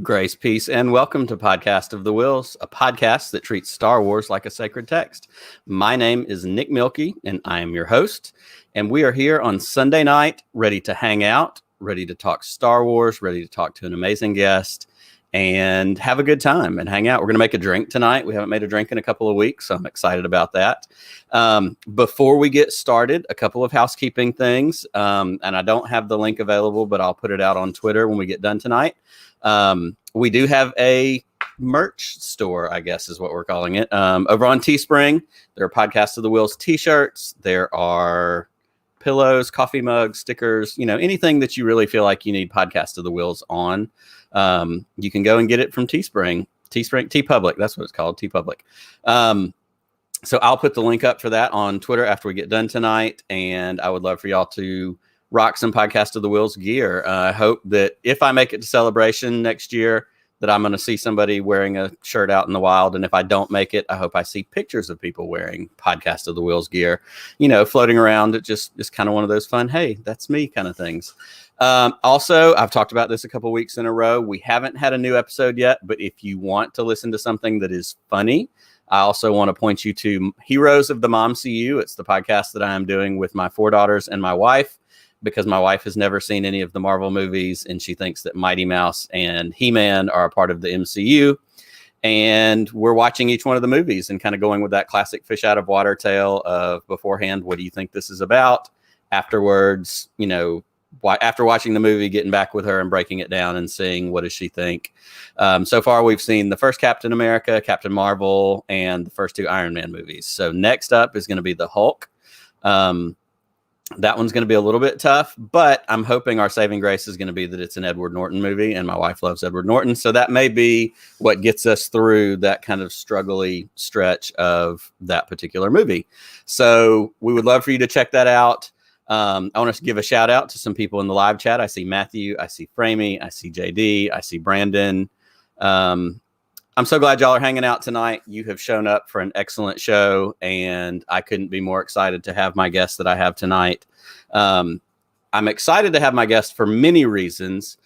Grace, peace, and welcome to Podcast of the Wills, a podcast that treats Star Wars like a sacred text. My name is Nick Milkey, and I am your host. And we are here on Sunday night, ready to hang out, ready to talk Star Wars, ready to talk to an amazing guest, and have a good time and hang out. We're going to make a drink tonight. We haven't made a drink in a couple of weeks, so I'm excited about that. Before we get started, a couple of housekeeping things, and I don't have the link available, but I'll put it out on Twitter when we get done tonight. We do have a merch store, I guess is what we're calling it, over on Teespring. There are Podcast of the Wills t-shirts. There are pillows, coffee mugs, stickers, anything that you really feel like you need Podcast of the Wills on. You can go and get it from Teespring, TeePublic. That's what it's called, TeePublic. So I'll put the link up for that on Twitter after we get done tonight. And I would love for y'all to rock some Podcast of the Wills gear. I hope that if I make it to Celebration next year, that I'm going to see somebody wearing a shirt out in the wild. And if I don't make it, I hope I see pictures of people wearing Podcast of the Wills gear, floating around. It just is kind of one of those fun, hey, that's me kind of things. Also, I've talked about this a couple weeks in a row. We haven't had a new episode yet, but if you want to listen to something that is funny, I also want to point you to Heroes of the Mom CU. It's the podcast that I am doing with my 4 daughters and my wife, because my wife has never seen any of the Marvel movies, and she thinks that Mighty Mouse and He-Man are a part of the MCU. And we're watching each one of the movies and kind of going with that classic fish out of water tale of beforehand, what do you think this is about? Afterwards, after watching the movie, getting back with her and breaking it down and seeing what does she think. So far, we've seen the first Captain America, Captain Marvel, and the first 2 Iron Man movies. So next up is going to be the Hulk. That one's going to be a little bit tough, but I'm hoping our saving grace is going to be that it's an Edward Norton movie, and my wife loves Edward Norton. So that may be what gets us through that kind of struggly stretch of that particular movie. So we would love for you to check that out. I want to give a shout out to some people in the live chat. I see Matthew, I see Framey, I see JD, I see Brandon. I'm so glad y'all are hanging out tonight. You have shown up for an excellent show, and I couldn't be more excited to have my guest that I have tonight. I'm excited to have my guest for many reasons.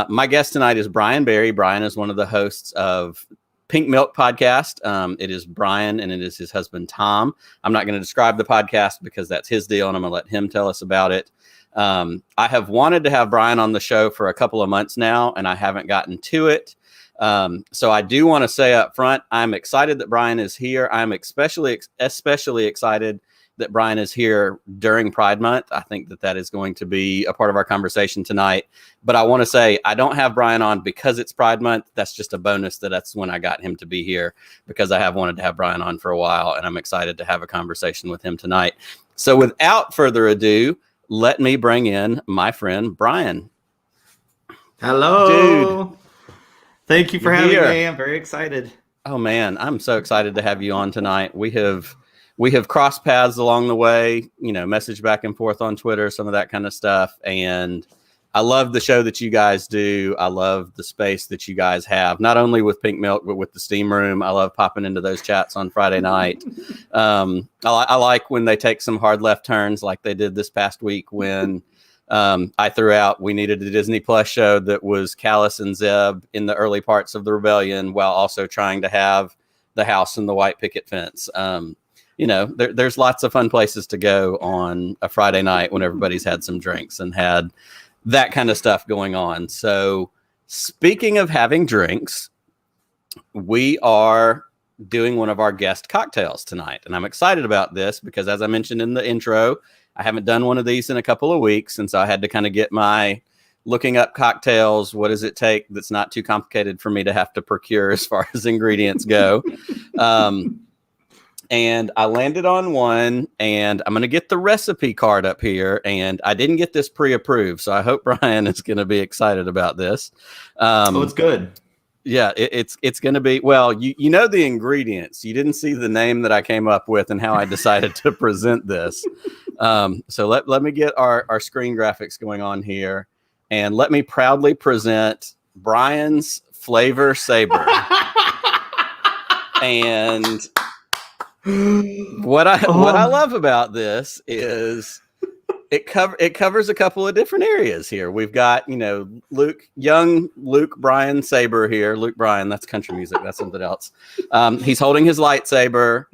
My guest tonight is Bryan Barry. Bryan is one of the hosts of Pink Milk Podcast. It is Bryan, and it is his husband, Tom. I'm not going to describe the podcast because that's his deal, and I'm going to let him tell us about it. I have wanted to have Bryan on the show for a couple of months now, and I haven't gotten to it. So I do want to say up front, I'm excited that Bryan is here. I'm especially excited that Bryan is here during Pride Month. I think that is going to be a part of our conversation tonight. But I want to say I don't have Bryan on because it's Pride Month. That's just a bonus that's when I got him to be here, because I have wanted to have Bryan on for a while, and I'm excited to have a conversation with him tonight. So without further ado, let me bring in my friend Bryan. Hello. Dude. Thank you for having me. I'm very excited. Oh man, I'm so excited to have you on tonight. We have crossed paths along the way, message back and forth on Twitter, some of that kind of stuff. And I love the show that you guys do. I love the space that you guys have, not only with Pink Milk, but with the Steam Room. I love popping into those chats on Friday night. I like when they take some hard left turns like they did this past week when I threw out, we needed a Disney Plus show that was Callus and Zeb in the early parts of the rebellion while also trying to have the house and the white picket fence. There's lots of fun places to go on a Friday night when everybody's had some drinks and had that kind of stuff going on. So speaking of having drinks, we are doing one of our guest cocktails tonight. And I'm excited about this because, as I mentioned in the intro, I haven't done one of these in a couple of weeks. And so I had to kind of get my looking up cocktails. What does it take that's not too complicated for me to have to procure as far as ingredients go? And I landed on one, and I'm going to get the recipe card up here. And I didn't get this pre-approved, so I hope Bryan is going to be excited about this. It's good. Yeah, it's going to be, well, you know the ingredients. You didn't see the name that I came up with and how I decided to present this. So let me get our screen graphics going on here, and let me proudly present Bryan's Flavor Saber. And what I love about this is it covers a couple of different areas here. We've got, young Luke Bryan Saber here. Luke Bryan, that's country music. That's something else. He's holding his lightsaber.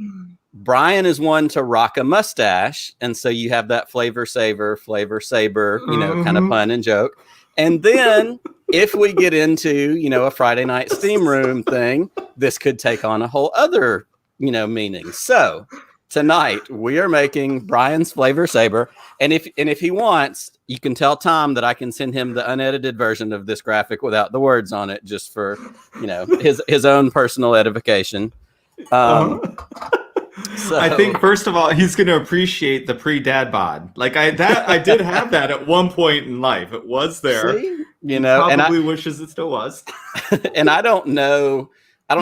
Bryan is one to rock a mustache. And so you have that flavor saber, kind of pun and joke. And then if we get into, a Friday night steam room thing, this could take on a whole other, meaning. So tonight we are making Bryan's flavor saber. And if he wants, you can tell Tom that I can send him the unedited version of this graphic without the words on it, just for, his own personal edification. So, I think first of all, he's going to appreciate the pre-dad bod. Like I did have that at one point in life. It was there. See? Probably wishes it still was. And I don't know.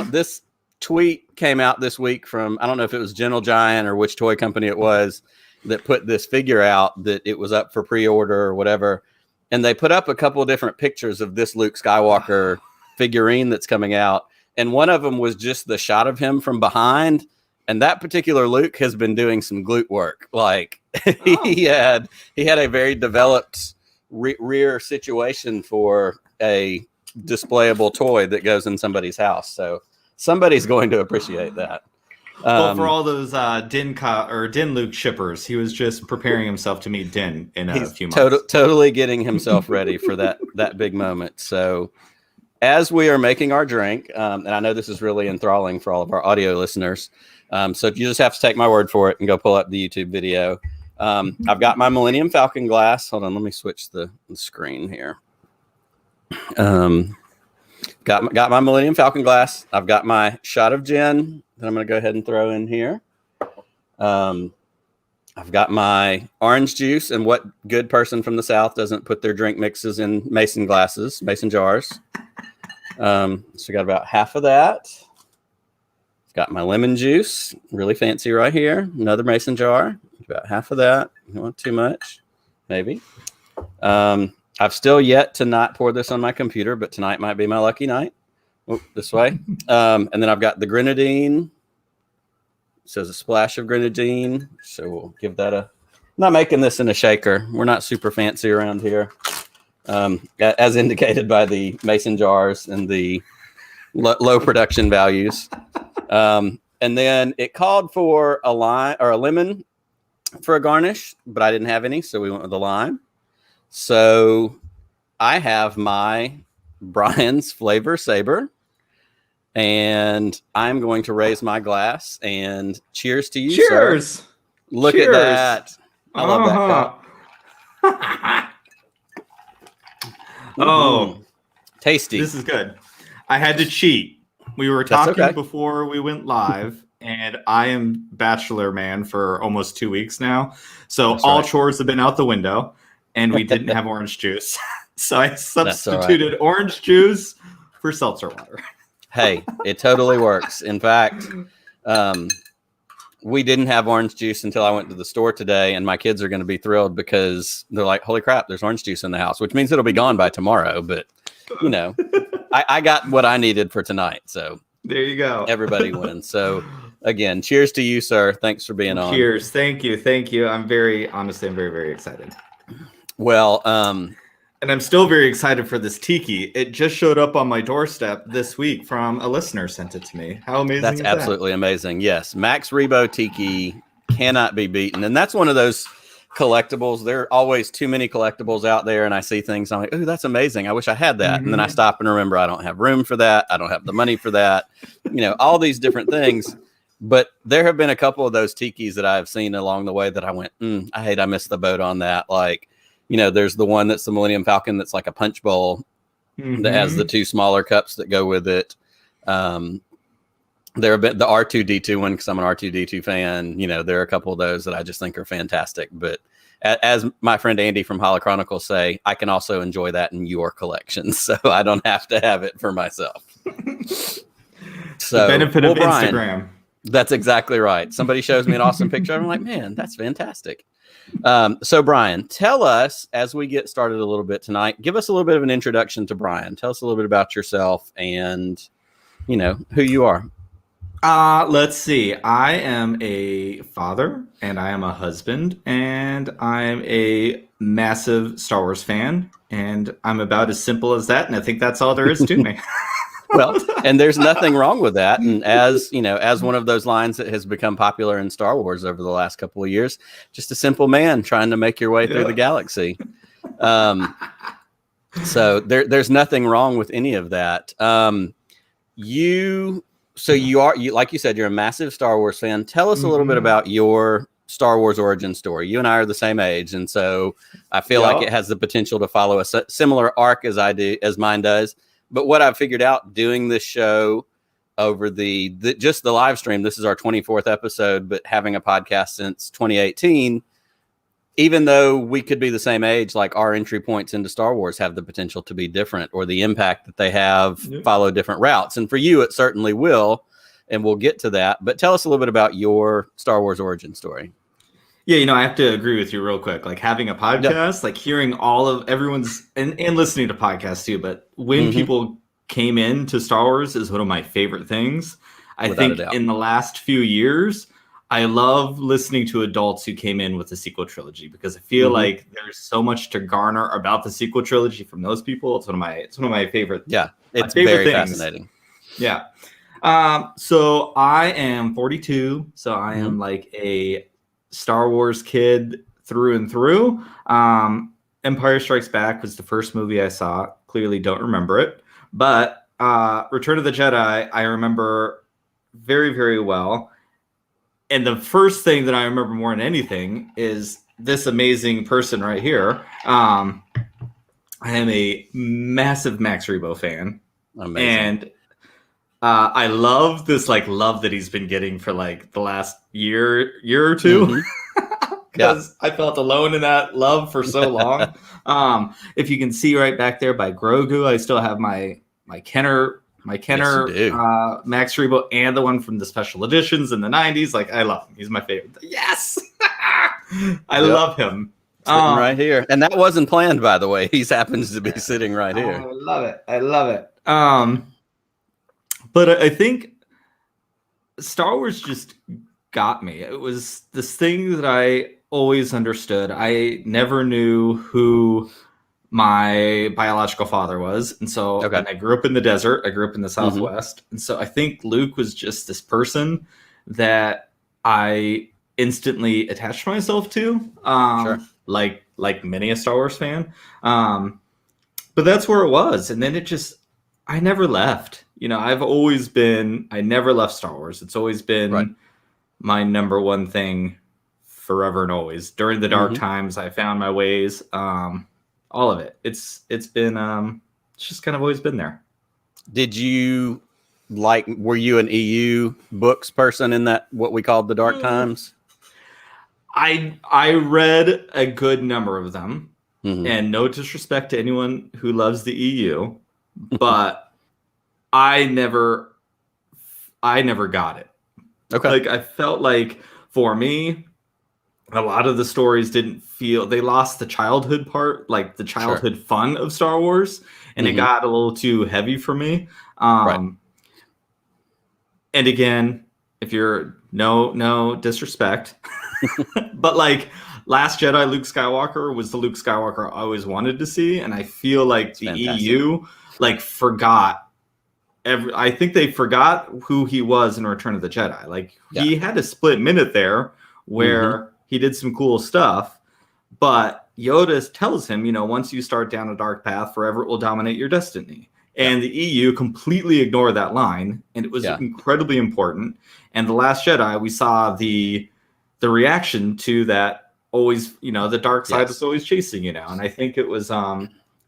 This tweet came out this week from, I don't know if it was Gentle Giant or which toy company it was that put this figure out, that it was up for pre-order or whatever. And they put up a couple of different pictures of this Luke Skywalker figurine that's coming out. And one of them was just the shot of him from behind. And that particular Luke has been doing some glute work. Like he had a very developed rear situation for a displayable toy that goes in somebody's house. So somebody's going to appreciate that. Well, for all those Din Luke shippers, he was just preparing himself to meet Din in a few months. Totally getting himself ready for that big moment. So as we are making our drink, and I know this is really enthralling for all of our audio listeners, so you just have to take my word for it and go pull up the YouTube video. I've got my Millennium Falcon glass. Hold on, let me switch the screen here. Got my Millennium Falcon glass. I've got my shot of gin that I'm going to go ahead and throw in here. I've got my orange juice, and what good person from the South doesn't put their drink mixes in mason jars? So we got about half of that. Got my lemon juice, really fancy right here. Another mason jar, about half of that. You don't want too much, maybe. I've still yet to not pour this on my computer, but tonight might be my lucky night. Oh, this way. And then I've got the grenadine. It says a splash of grenadine. So we'll give that I'm not making this in a shaker. We're not super fancy around here. As indicated by the mason jars and the low production values. And then it called for a lime or a lemon for a garnish, but I didn't have any, so we went with the lime. So I have my Bryan's Flavor Saber, and I'm going to raise my glass and cheers to you. Cheers! Sir. Look at that. I love that cup. Oh, tasty. This is good. I had to cheat. We were talking before we went live, and I am bachelor man for almost 2 weeks now. So all chores have been out the window, and we didn't have orange juice. So I substituted orange juice for seltzer water. Hey, it totally works. In fact, we didn't have orange juice until I went to the store today, and my kids are going to be thrilled because they're like, holy crap, there's orange juice in the house, which means it'll be gone by tomorrow. But, I got what I needed for tonight. So there you go. Everybody wins. So again, cheers to you, sir. Thanks for being on. Cheers. Thank you. I'm very, very excited. Well, and I'm still very excited for this tiki. It just showed up on my doorstep this week from a listener sent it to me. How amazing is that? That's absolutely amazing. Yes. Max Rebo tiki cannot be beaten. And that's one of those collectibles. There are always too many collectibles out there, and I see things, I'm like, oh, that's amazing. I wish I had that. Mm-hmm. And then I stop and remember I don't have room for that. I don't have the money for that. All these different things. But there have been a couple of those tikis that I've seen along the way that I went, I missed the boat on that. Like, there's the one that's the Millennium Falcon that's like a punch bowl that has the two smaller cups that go with it. There have been the R2D2 one, because I'm an R2D2 fan. There are a couple of those that I just think are fantastic. But as my friend Andy from Hollow Chronicles say, I can also enjoy that in your collection, so I don't have to have it for myself. So the benefit of Bryan, Instagram. That's exactly right. Somebody shows me an awesome picture, I'm like, man, that's fantastic. So Bryan, tell us, as we get started a little bit tonight, give us a little bit of an introduction to Bryan. Tell us a little bit about yourself and, who you are. Let's see. I am a father and I am a husband and I'm a massive Star Wars fan and I'm about as simple as that and I think that's all there is to me. Well, and there's nothing wrong with that. And as you know, as one of those lines that has become popular in Star Wars over the last couple of years, just a simple man trying to make your way through the galaxy. So there's nothing wrong with any of that. You like you said, you're a massive Star Wars fan. Tell us a little bit about your Star Wars origin story. You and I are the same age, and so I feel like it has the potential to follow a similar arc as mine does. But what I've figured out doing this show over just the live stream, this is our 24th episode, but having a podcast since 2018, even though we could be the same age, like our entry points into Star Wars have the potential to be different, or the impact that they have follow different routes. And for you, it certainly will. And we'll get to that. But tell us a little bit about your Star Wars origin story. Yeah, I have to agree with you real quick. Like having a podcast, like hearing all of everyone's and listening to podcasts too. But when people came into Star Wars is one of my favorite things. I think in the last few years, I love listening to adults who came in with the sequel trilogy because I feel like there's so much to garner about the sequel trilogy from those people. It's one of my favorite. Yeah, it's very fascinating. Yeah. So I am 42. So I am like a Star Wars kid through and through. Empire Strikes Back was the first movie I saw. Clearly don't remember it. But Return of the Jedi, I remember very, very well. And the first thing that I remember more than anything is this amazing person right here. I am a massive Max Rebo fan. Amazing. And I love this love that he's been getting for like the last year or two. Because I felt alone in that love for so long. If you can see right back there by Grogu, I still have my Kenner Max Rebo and the one from the special editions in the 90s. Like I love him. He's my favorite. Yes. I love him. Sitting right here. And that wasn't planned, by the way. He happens to be sitting right here. I love it. But I think Star Wars just got me. It was this thing that I always understood. I never knew who my biological father was. And so and I grew up in the desert. I grew up in the Southwest. And so I think Luke was just this person that I instantly attached myself to, like many a Star Wars fan. But that's where it was. And then I never left. I never left Star Wars. It's always been my number one thing forever and always. During the dark times, I found my ways. All of it. It's been it's just kind of always been there. Were you an EU books person in that what we called the dark times? I read a good number of them, and no disrespect to anyone who loves the EU, but I never got it. Like I felt like for me, a lot of the stories they lost the childhood part, like the childhood fun of Star Wars, and it got a little too heavy for me. And again, if you're no disrespect, but like Last Jedi Luke Skywalker was the Luke Skywalker I always wanted to see, and I feel like the EU forgot. I think they forgot who he was in Return of the Jedi. Like he had a split minute there where he did some cool stuff, but Yoda tells him, once you start down a dark path, forever it will dominate your destiny. And the EU completely ignored that line, and it was incredibly important. And The Last Jedi, we saw the reaction to that. Always, the dark side is always chasing you now, and I think it was.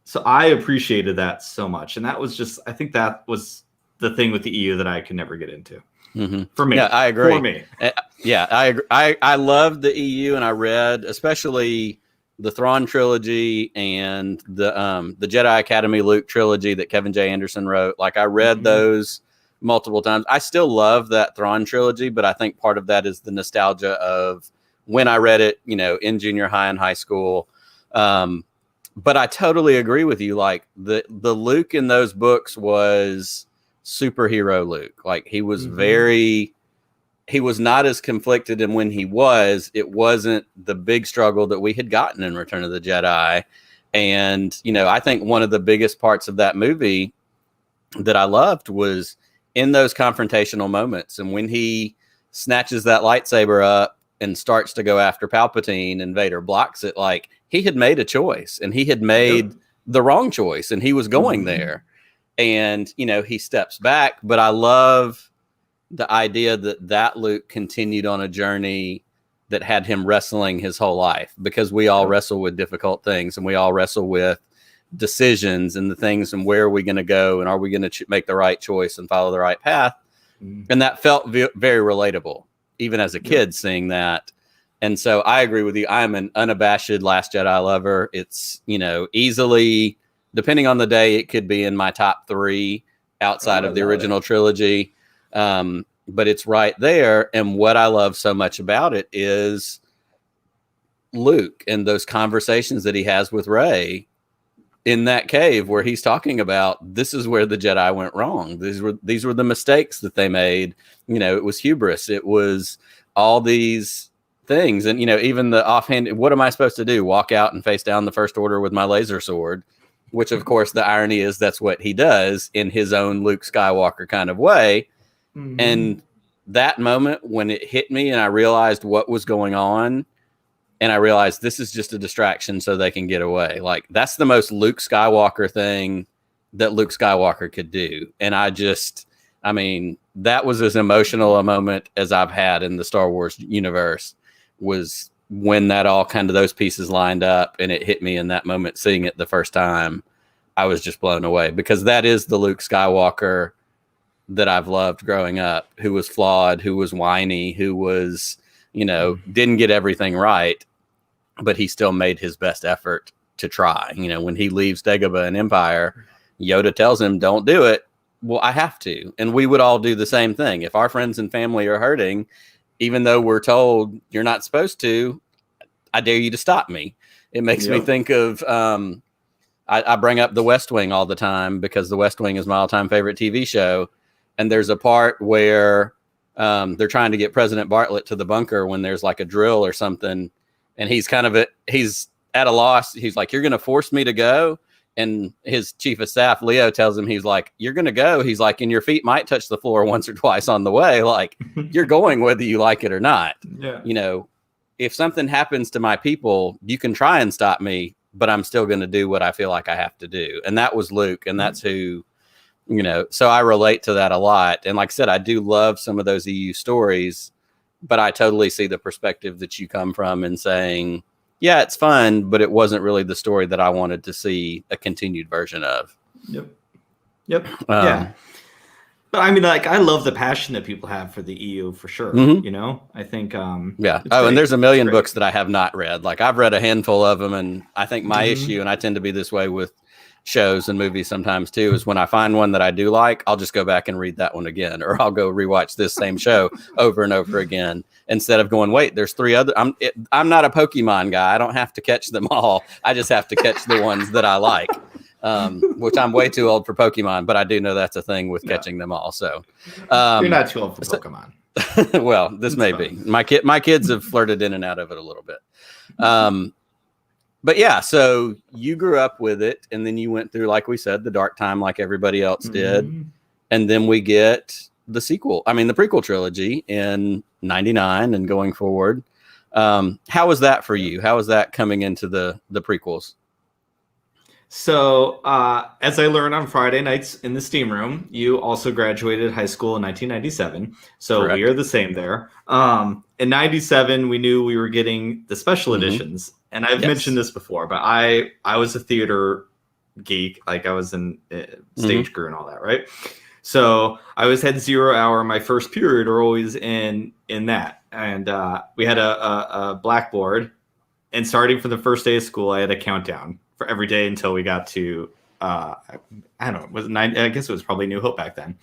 So I appreciated that so much, and that was I think that was the thing with the EU that I could never get into. For me, I agree. For me, I agree. I loved the EU, and I read especially the Thrawn trilogy and the Jedi Academy Luke trilogy that Kevin J. Anderson wrote. Like I read those multiple times. I still love that Thrawn trilogy, but I think part of that is the nostalgia of when I read it, in junior high and high school. But I totally agree with you. Like the Luke in those books was superhero Luke. Like he was he was not as conflicted, and when he was, it wasn't the big struggle that we had gotten in Return of the Jedi. And, you know, I think one of the biggest parts of that movie that I loved was in those confrontational moments. And when he snatches that lightsaber up and starts to go after Palpatine and Vader blocks it, like he had made a choice and he had made the wrong choice and he was going there. And, you know, he steps back, but I love the idea that Luke continued on a journey that had him wrestling his whole life, because we all wrestle with difficult things and we all wrestle with decisions and the things and where are we going to go and are we going to make the right choice and follow the right path. And that felt very relatable, even as a kid seeing that. And so I agree with you. I'm an unabashed Last Jedi lover. It's, you know, easily, depending on the day, it could be in my top 3 outside of the original trilogy. But it's right there. And what I love so much about it is Luke and those conversations that he has with Rey in that cave where he's talking about, this is where the Jedi went wrong. These were the mistakes that they made. You know, it was hubris. It was all these things. And, you know, even the offhand, what am I supposed to do? Walk out and face down the First Order with my laser sword, which of course the irony is that's what he does in his own Luke Skywalker kind of way. And that moment when it hit me and I realized what was going on, and I realized this is just a distraction so they can get away. Like that's the most Luke Skywalker thing that Luke Skywalker could do. And I mean, that was as emotional a moment as I've had in the Star Wars universe, was when that all kind of those pieces lined up and it hit me in that moment, seeing it the first time. I was just blown away, because that is the Luke Skywalker that I've loved growing up, who was flawed, who was whiny, who was, you know, didn't get everything right, but he still made his best effort to try. You know, when he leaves Dagobah and Empire, Yoda tells him, don't do it. Well, I have to. And we would all do the same thing. If our friends and family are hurting, even though we're told you're not supposed to, I dare you to stop me. It makes me think of, I bring up The West Wing all the time because The West Wing is my all-time favorite TV show. And there's a part where they're trying to get President Bartlet to the bunker when there's like a drill or something. And he's he's at a loss. He's like, you're going to force me to go. And his chief of staff, Leo, tells him, he's like, you're going to go. He's like, and your feet might touch the floor once or twice on the way. Like you're going whether you like it or not. Yeah. You know, if something happens to my people, you can try and stop me, but I'm still going to do what I feel like I have to do. And that was Luke. And that's who, you know, so I relate to that a lot. And like I said, I do love some of those EU stories, but I totally see the perspective that you come from and saying, yeah, it's fun, but it wasn't really the story that I wanted to see a continued version of. Yep. Yeah. But I mean, like, I love the passion that people have for the EU for sure. You know, I think, yeah. Oh, and there's a million books that I have not read. Like I've read a handful of them. And I think my issue, and I tend to be this way with shows and movies sometimes too, is when I find one that I do like, I'll just go back and read that one again, or I'll go rewatch this same show over and over again, instead of going, wait, there's 3 other. I'm not a Pokemon guy. I don't have to catch them all. I just have to catch the ones that I like, which I'm way too old for Pokemon, but I do know that's a thing with catching them all. So you're not too old for Pokemon. Well, this may be. My kids have flirted in and out of it a little bit. But yeah, so you grew up with it, and then you went through, like we said, the dark time like everybody else did. And then we get the prequel trilogy in 99 and going forward. How was that for you? How was that coming into the prequels? So as I learned on Friday nights in the steam room, you also graduated high school in 1997. So Correct. We are the same there. In 97, we knew we were getting the special editions. And I've mentioned this before, but I was a theater geek. Like I was in stage crew and all that, right? So I always had 0 hour. My first period are always in that. And we had a blackboard. And starting from the first day of school, I had a countdown for every day until we got to, I don't know, was it 9? I guess it was probably New Hope back then.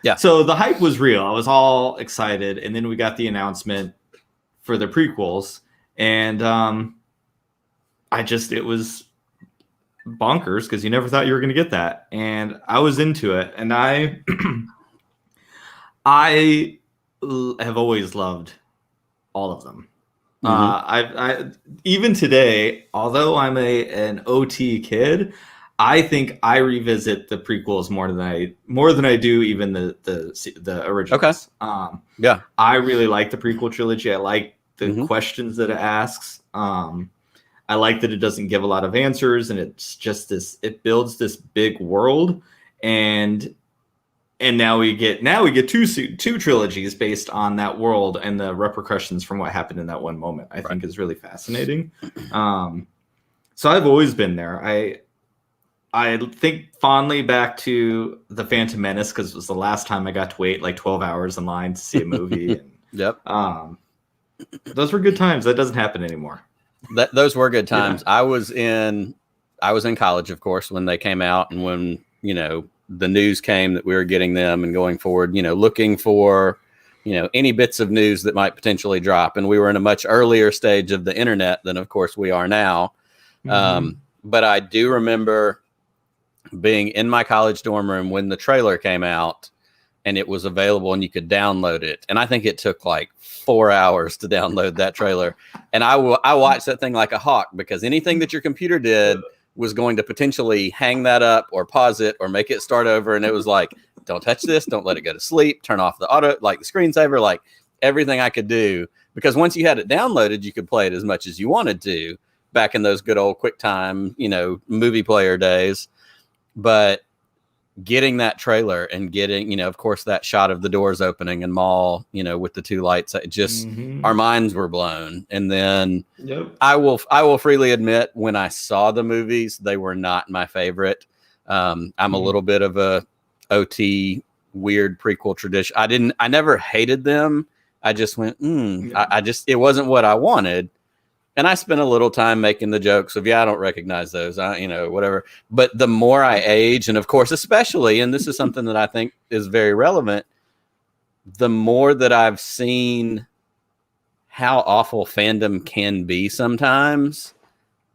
Yeah. So the hype was real. I was all excited. And then we got the announcement for the prequels. And it was bonkers because you never thought you were going to get that. And I was into it, and I have always loved all of them. I even today, although I'm an OT kid, I think I revisit the prequels more than I do even the originals. Yeah, I really like the prequel trilogy. I like the questions that it asks. I like that it doesn't give a lot of answers, and it's just it builds this big world, and now we get two trilogies based on that world and the repercussions from what happened in that one moment. I think is really fascinating. So I've always been there. I think fondly back to The Phantom Menace because it was the last time I got to wait like 12 hours in line to see a movie. Yep. Those were good times. That doesn't happen anymore. Those were good times. Yeah. I was in college, of course, when they came out, and when, the news came that we were getting them and going forward, looking for, any bits of news that might potentially drop. And we were in a much earlier stage of the internet than, of course, we are now. But I do remember being in my college dorm room when the trailer came out and it was available and you could download it. And I think it took like 4 hours to download that trailer. And I watched that thing like a hawk, because anything that your computer did was going to potentially hang that up or pause it or make it start over. And it was like, don't touch this. Don't let it go to sleep. Turn off the auto, like the screensaver, like everything I could do. Because once you had it downloaded, you could play it as much as you wanted to back in those good old QuickTime, movie player days. But getting that trailer and getting, of course, that shot of the doors opening and Maul, with the two lights, it just our minds were blown. And then I will freely admit, when I saw the movies, they were not my favorite. I'm a little bit of a OT weird prequel tradition. I never hated them. I just went, it wasn't what I wanted. And I spent a little time making the jokes of, I don't recognize those, whatever. But the more I age, and of course, especially, and this is something that I think is very relevant, the more that I've seen how awful fandom can be sometimes,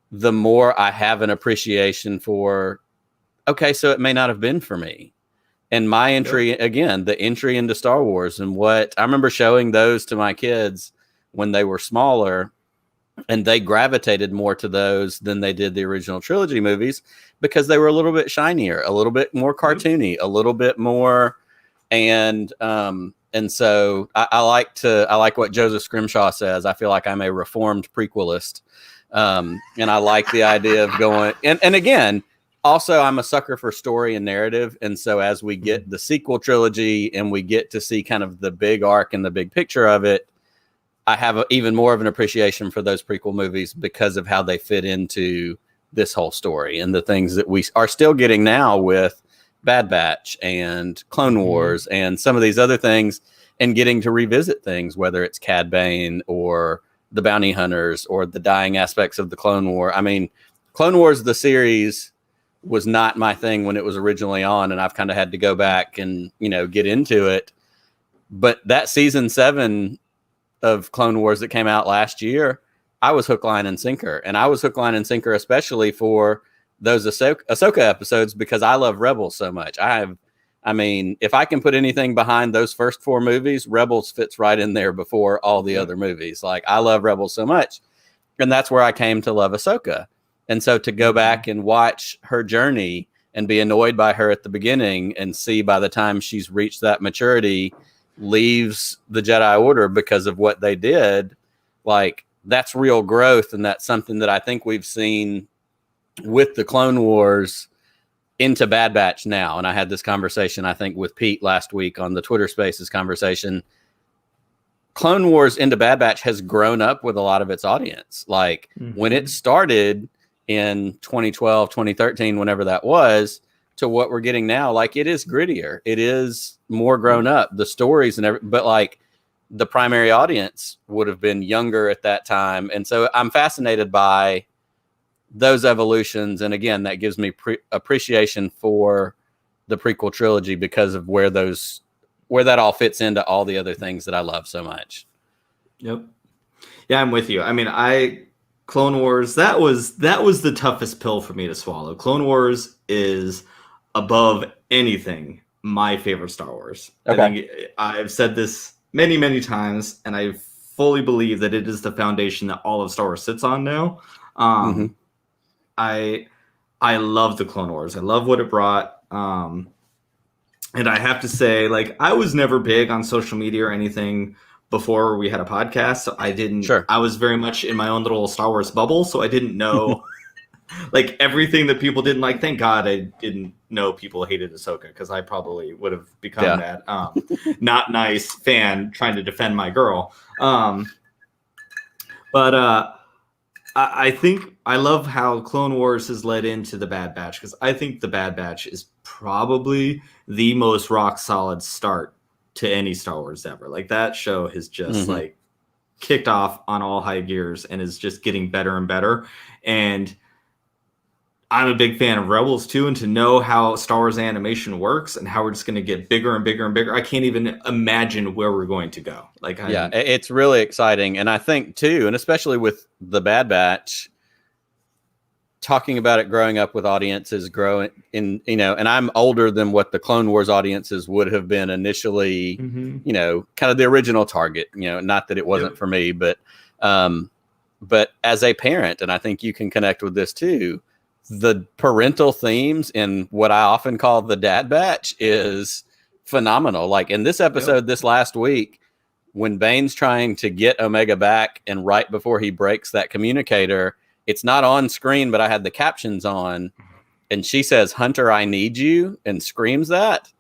the more I have an appreciation for, okay, so it may not have been for me. And my entry, again, the entry into Star Wars, and what I remember showing those to my kids when they were smaller, and they gravitated more to those than they did the original trilogy movies, because they were a little bit shinier, a little bit more cartoony, a little bit more. And so I like what Joseph Scrimshaw says. I feel like I'm a reformed prequelist. And I like the idea of going, and again, also I'm a sucker for story and narrative. And so as we get the sequel trilogy and we get to see kind of the big arc and the big picture of it, I have even more of an appreciation for those prequel movies because of how they fit into this whole story and the things that we are still getting now with Bad Batch and Clone Wars and some of these other things, and getting to revisit things, whether it's Cad Bane or the Bounty Hunters or the dying aspects of the Clone War. I mean, Clone Wars, the series, was not my thing when it was originally on, and I've kind of had to go back and, get into it. But that season 7 of Clone Wars that came out last year, I was hook, line, and sinker. And I was hook, line, and sinker, especially for those Ahsoka episodes, because I love Rebels so much. If I can put anything behind those first 4 movies, Rebels fits right in there before all the other movies. Like, I love Rebels so much. And that's where I came to love Ahsoka. And so to go back and watch her journey and be annoyed by her at the beginning, and see by the time she's reached that maturity, leaves the Jedi Order because of what they did, like, that's real growth. And that's something that I think we've seen with the Clone Wars into Bad Batch now. And I had this conversation, I think, with Pete last week on the Twitter Spaces conversation. Clone Wars into Bad Batch has grown up with a lot of its audience. Like, when it started in 2012, 2013, whenever that was, to what we're getting now, like, it is grittier. It is more grown up. The stories and everything, but like, the primary audience would have been younger at that time. And so I'm fascinated by those evolutions. And again, that gives me appreciation for the prequel trilogy because of where that all fits into all the other things that I love so much. Yep. Yeah, I'm with you. I mean, I Clone Wars, that was the toughest pill for me to swallow. Clone Wars is above anything my favorite Star Wars. Okay. I think I've said this many, many times, and I fully believe that it is the foundation that all of Star Wars sits on now. I love the Clone Wars. I love what it brought. And I have to say, like, I was never big on social media or anything before we had a podcast, so I didn't. Sure. I was very much in my own little Star Wars bubble, so I didn't know like everything that people didn't like. Thank God I didn't know people hated Ahsoka, because I probably would have become that not nice fan trying to defend my girl. But I think I love how Clone Wars has led into the Bad Batch, because I think the Bad Batch is probably the most rock solid start to any Star Wars ever. Like, that show has just like kicked off on all high gears and is just getting better and better. And I'm a big fan of Rebels too, and to know how Star Wars animation works and how we're just going to get bigger and bigger and bigger, I can't even imagine where we're going to go. Like, it's really exciting. And I think too, and especially with the Bad Batch, talking about it growing up with audiences growing in, and I'm older than what the Clone Wars audiences would have been initially, kind of the original target, not that it wasn't for me, but as a parent, and I think you can connect with this too, the parental themes in what I often call the Dad Batch is phenomenal. Like in this episode, this last week, when Bane's trying to get Omega back, and right before he breaks that communicator, it's not on screen, but I had the captions on, and she says, "Hunter, I need you," and screams that.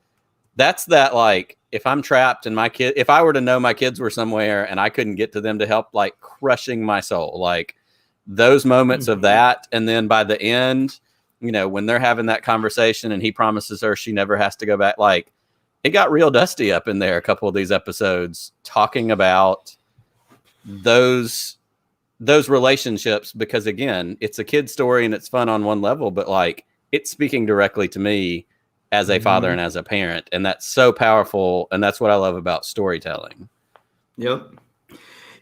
That's that, like, if I'm trapped and if I were to know my kids were somewhere and I couldn't get to them to help, like, crushing my soul, like those moments of that. And then by the end, when they're having that conversation and he promises her she never has to go back, like, it got real dusty up in there a couple of these episodes talking about those relationships, because again, it's a kid story and it's fun on one level, but like, it's speaking directly to me as a father and as a parent. And that's so powerful. And that's what I love about storytelling. Yep.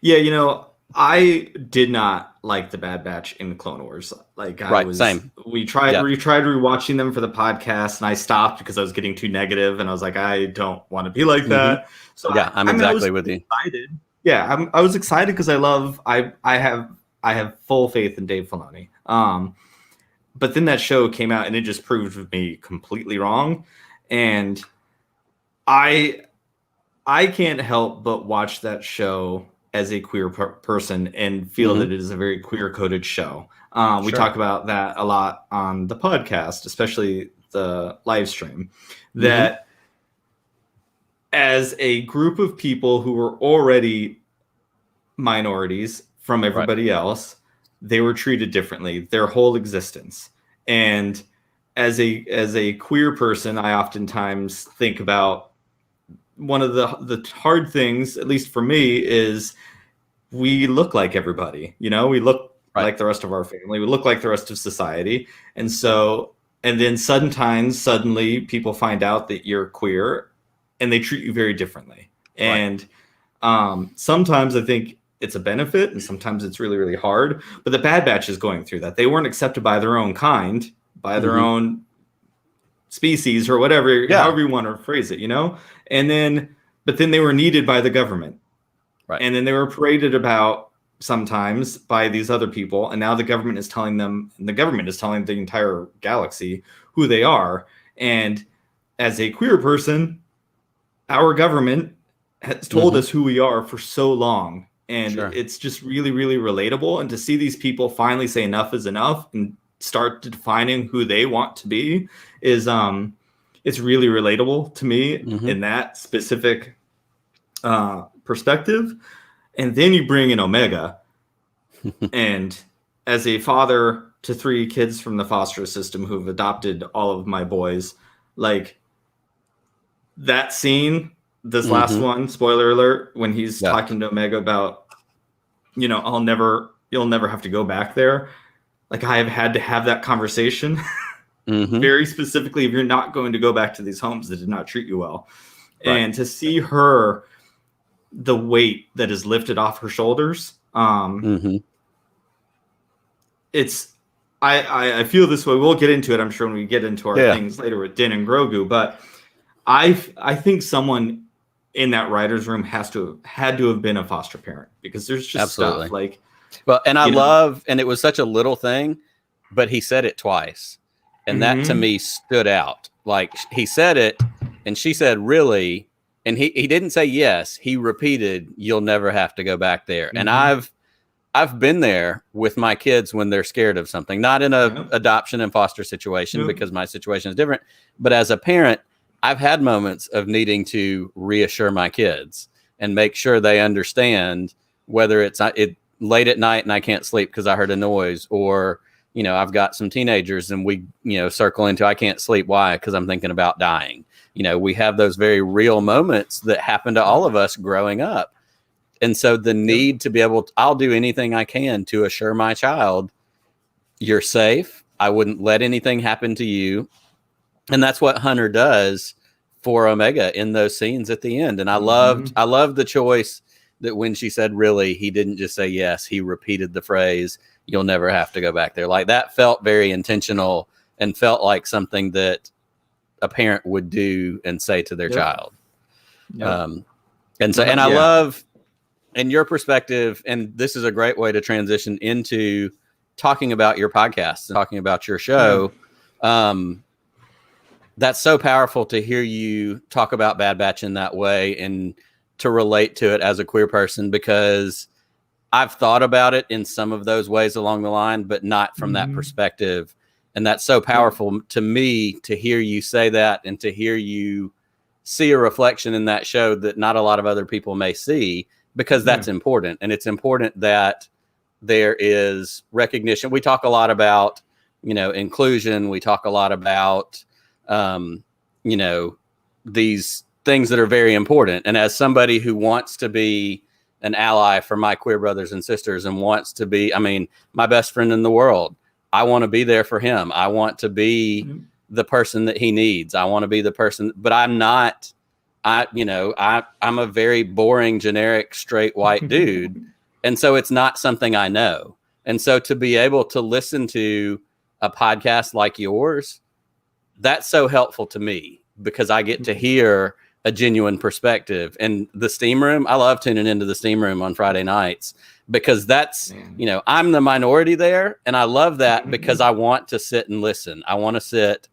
Yeah. I did not like the Bad Batch in the Clone Wars. Like, same. We tried rewatching them for the podcast, and I stopped because I was getting too negative, and I was like, I don't want to be like that. So I'm exactly with you. Excited. Yeah, I was excited because I have full faith in Dave Filoni. But then that show came out and it just proved me completely wrong. And I can't help but watch that show as a queer person and feel that it is a very queer coded show. We talk about that a lot on the podcast, especially the live stream, that as a group of people who were already minorities from everybody else, they were treated differently their whole existence. And as a queer person, I oftentimes think about one of the hard things, at least for me, is we look like everybody. We look like the rest of our family. We look like the rest of society. And then suddenly people find out that you're queer and they treat you very differently. And sometimes I think it's a benefit, and sometimes it's really, really hard. But the Bad Batch is going through that. They weren't accepted by their own kind, by their own species, or whatever, however you want to phrase it, but then they were needed by the government. And then they were paraded about sometimes by these other people. And now the government is telling the entire galaxy who they are. And as a queer person, our government has told us who we are for so long. And it's just really, really relatable. And to see these people finally say enough is enough and start defining who they want to be is, it's really relatable to me in that specific perspective. And then you bring in Omega, and as a father to 3 kids from the foster system who've adopted all of my boys, like that scene, this last one, spoiler alert, when he's talking to Omega about, you'll never have to go back there. Like, I have had to have that conversation very specifically, if you're not going to go back to these homes that did not treat you well. And to see her, the weight that is lifted off her shoulders, it's I feel this way. We'll get into it, I'm sure, when we get into our things later with Din and Grogu. But I think someone in that writer's room had to have been a foster parent, because there's just stuff like, well, and I love, and it was such a little thing, but he said it twice, and that to me stood out. Like, he said it, and she said, "Really?" And he didn't say yes. He repeated, "You'll never have to go back there." And I've been there with my kids when they're scared of something, not in a adoption and foster situation, because my situation is different, but as a parent, I've had moments of needing to reassure my kids and make sure they understand, whether it's late at night and I can't sleep because I heard a noise, or, I've got some teenagers and we, circle into, I can't sleep. Why? Because I'm thinking about dying. We have those very real moments that happen to all of us growing up. And so the need to be able to, I'll do anything I can to assure my child, you're safe. I wouldn't let anything happen to you. And that's what Hunter does for Omega in those scenes at the end. And I loved the choice that when she said, "Really," he didn't just say yes. He repeated the phrase, "You'll never have to go back there." Like, that felt very intentional and felt like something that a parent would do and say to their child. And so, and I love, in your perspective, and this is a great way to transition into talking about your podcast and talking about your show. That's so powerful to hear you talk about Bad Batch in that way and to relate to it as a queer person, because I've thought about it in some of those ways along the line, but not from that perspective. And that's so powerful to me to hear you say that, and to hear you see a reflection in that show that not a lot of other people may see, because that's important. And it's important that there is recognition. We talk a lot about, inclusion. We talk a lot about, these things that are very important. And as somebody who wants to be an ally for my queer brothers and sisters, and wants to be, my best friend in the world, I want to be there for him. I want to be the person that he needs. I want to be the person, but I'm not, I'm a very boring, generic, straight white dude. And so it's not something I know. And so to be able to listen to a podcast like yours, that's so helpful to me, because I get to hear a genuine perspective. And the Steam Room, I love tuning into the Steam Room on Friday nights, because that's, I'm the minority there. And I love that, because I want to sit and listen. I want to sit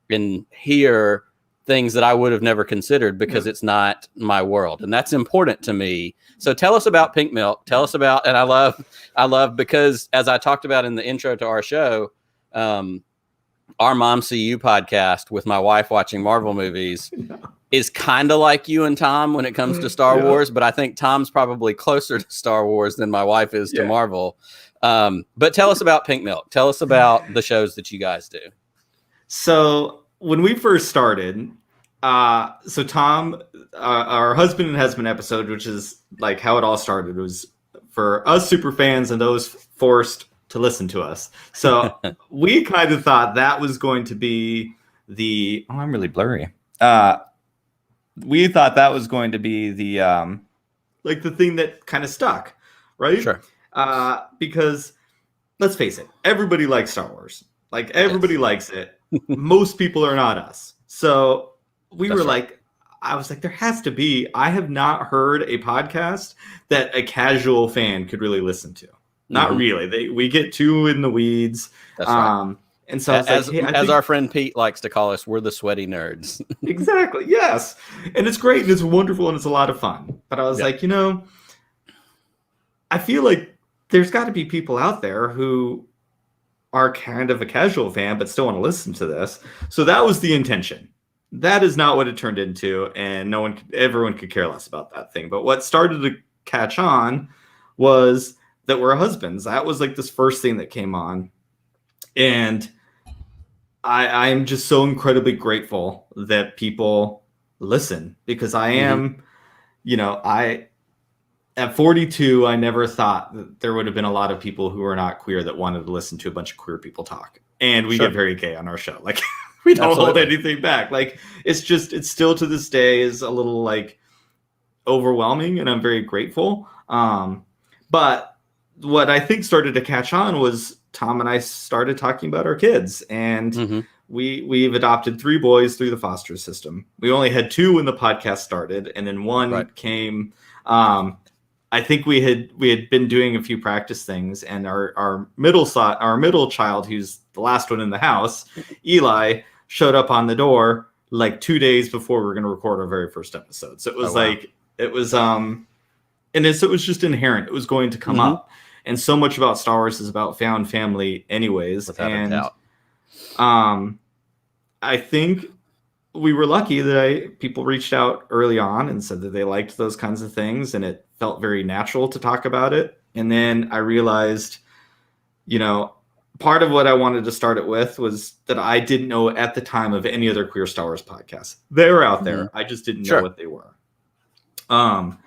and hear things that I would have never considered, because it's not my world. And that's important to me. So tell us about Pink Milk. Tell us about, and I love, because as I talked about in the intro to our show, our Mom See You podcast with my wife watching Marvel movies is kind of like you and Tom when it comes to Star Wars, but I think Tom's probably closer to Star Wars than my wife is to Marvel. But tell us about Pink Milk. Tell us about the shows that you guys do. So when we first started, so Tom, our husband and husband episode, which is like how it all started, was for us super fans and those forced to listen to us. So we kind of thought that was going to be the, I'm really blurry. We thought that was going to be the, like the thing that kind of stuck, right? Sure. Because let's face it, everybody likes Star Wars. Like, everybody likes it. Most people are not us. So we were like, I was like, there has to be, I have not heard a podcast that a casual fan could really listen to. Not really. We get too in the weeds. That's right. And so I was like, hey, as our friend Pete likes to call us, we're the sweaty nerds. Exactly. Yes. And it's great. And it's wonderful. And it's a lot of fun. But I was like, I feel like there's got to be people out there who are kind of a casual fan, but still want to listen to this. So that was the intention. That is not what it turned into. And everyone could care less about that thing. But what started to catch on was that we're husbands. That was like this first thing that came on. And I'm just so incredibly grateful that people listen, because I am, at 42, I never thought that there would have been a lot of people who are not queer that wanted to listen to a bunch of queer people talk. And we get very gay on our show. Like, we don't hold anything back. Like, it's still to this day is a little like overwhelming, and I'm very grateful. But what I think started to catch on was Tom and I started talking about our kids, and Mm-hmm. we've adopted 3 boys through the foster system. We only had 2 when the podcast started, and then one came. I think we had been doing a few practice things, and our middle child, who's the last one in the house, Eli, showed up on the door like 2 days before we were going to record our very first episode. So it was it was just inherent. It was going to come up. And so much about Star Wars is about found family anyways. Without a doubt. I think we were lucky that people reached out early on and said that they liked those kinds of things, and it felt very natural to talk about it. And then I realized, part of what I wanted to start it with was that I didn't know at the time of any other queer Star Wars podcasts. They were out there. I just didn't know what they were. But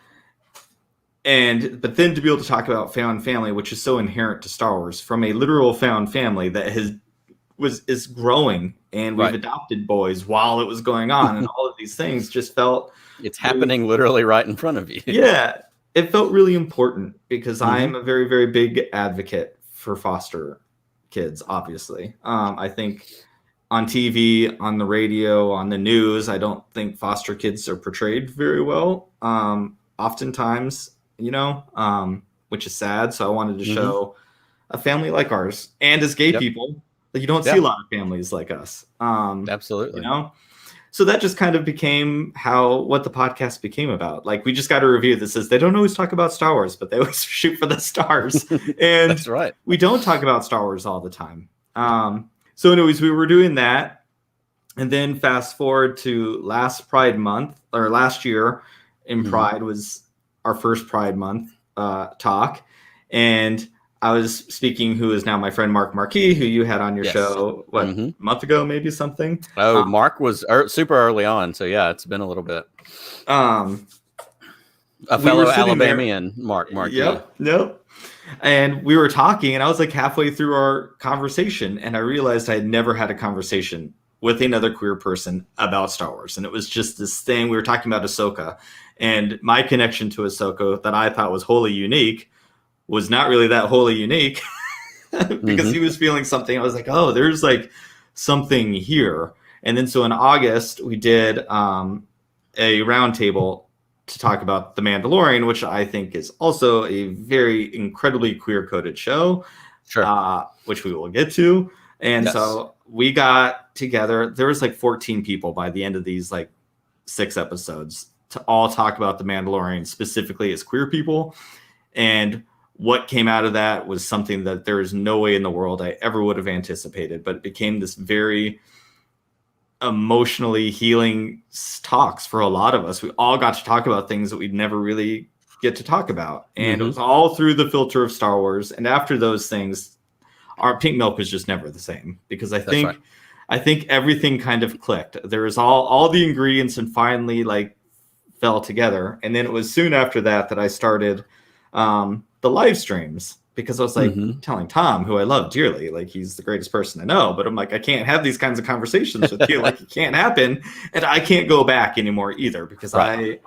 then to be able to talk about found family, which is so inherent to Star Wars, from a literal found family that is growing, and we've adopted boys while it was going on, and all of these things just felt it's happening literally right in front of you. Yeah, it felt really important because I'm a very, very big advocate for foster kids. Obviously, I think on TV, on the radio, on the news, I don't think foster kids are portrayed very well. Oftentimes. Which is sad. So I wanted to show a family like ours, and as gay people, that you don't see a lot of families like us. Absolutely. So that just kind of became what the podcast became about. Like, we just got a review that says they don't always talk about Star Wars, but they always shoot for the stars. And that's right. We don't talk about Star Wars all the time. So anyways, we were doing that. And then fast forward to last year in Pride was our first Pride Month talk, and I was speaking who is now my friend Mark Marquis, who you had on your show a month ago, maybe something. Mark was super early on, so yeah, it's been a little bit. A fellow Alabamian, Mark Marquis. Yep. And we were talking, and I was like halfway through our conversation, and I realized I had never had a conversation with another queer person about Star Wars, and it was just this thing. We were talking about Ahsoka. And my connection to Ahsoka that I thought was wholly unique was not really that wholly unique because he was feeling something. I was like, oh, there's like something here. And then so in August, we did a roundtable to talk about The Mandalorian, which I think is also a very incredibly queer-coded show, which we will get to. And so we got together. There was like 14 people by the end of these like 6 episodes to all talk about The Mandalorian, specifically as queer people. And what came out of that was something that there is no way in the world I ever would have anticipated, but it became this very emotionally healing talks for a lot of us. We all got to talk about things that we'd never really get to talk about. And it was all through the filter of Star Wars. And after those things, our pink milk was just never the same, because I think everything kind of clicked. There was all the ingredients and finally like fell together. And then it was soon after that I started the live streams, because I was like telling Tom, who I love dearly, like he's the greatest person I know, but I'm like, I can't have these kinds of conversations with you. Like, it can't happen. And I can't go back anymore either, because I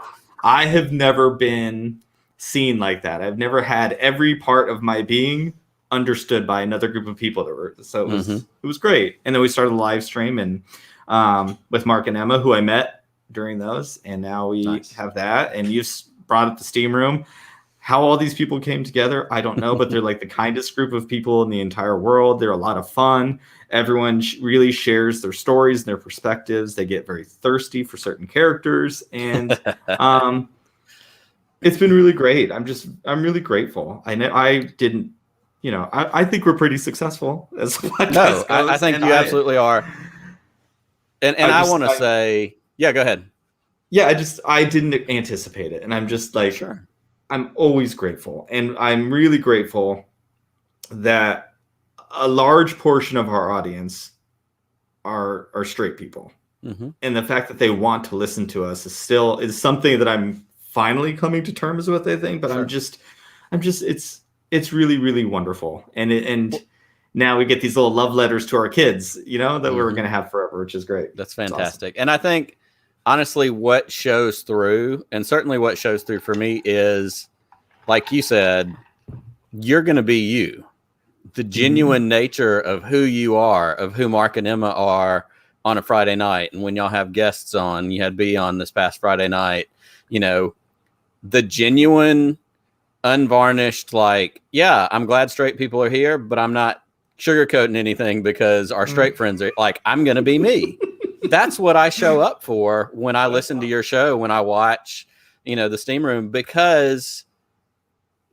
have never been seen like that. I've never had every part of my being understood by another group of people so it was great. And then we started a live stream and with Mark and Emma, who I met during those, and now we have that. And you've brought up the Steam Room. How all these people came together, I don't know, but they're like the kindest group of people in the entire world. They're a lot of fun. Everyone really shares their stories and their perspectives. They get very thirsty for certain characters, and it's been really great. I'm really grateful. I didn't, I think we're pretty successful as a podcast goes. I think you absolutely are. And I want to say, yeah, go ahead. Yeah, I didn't anticipate it. And I'm just like, sure. I'm always grateful. And I'm really grateful that a large portion of our audience are straight people. And the fact that they want to listen to us is something that I'm finally coming to terms with, I think. But it's really, really wonderful. And now we get these little love letters to our kids, that we're going to have forever, which is great. That's fantastic. Awesome. And I think, honestly, what shows through, and certainly what shows through for me, is, like you said, you're going to be you. the genuine nature of who you are, of who Mark and Emma are on a Friday night. And when y'all have guests on, you had B on this past Friday night, you know, the genuine, unvarnished, like, yeah, I'm glad straight people are here, but I'm not sugarcoating anything because our straight friends are like, I'm going to be me. That's what I show up for when I listen to your show, when I watch, you know, the Steam Room, because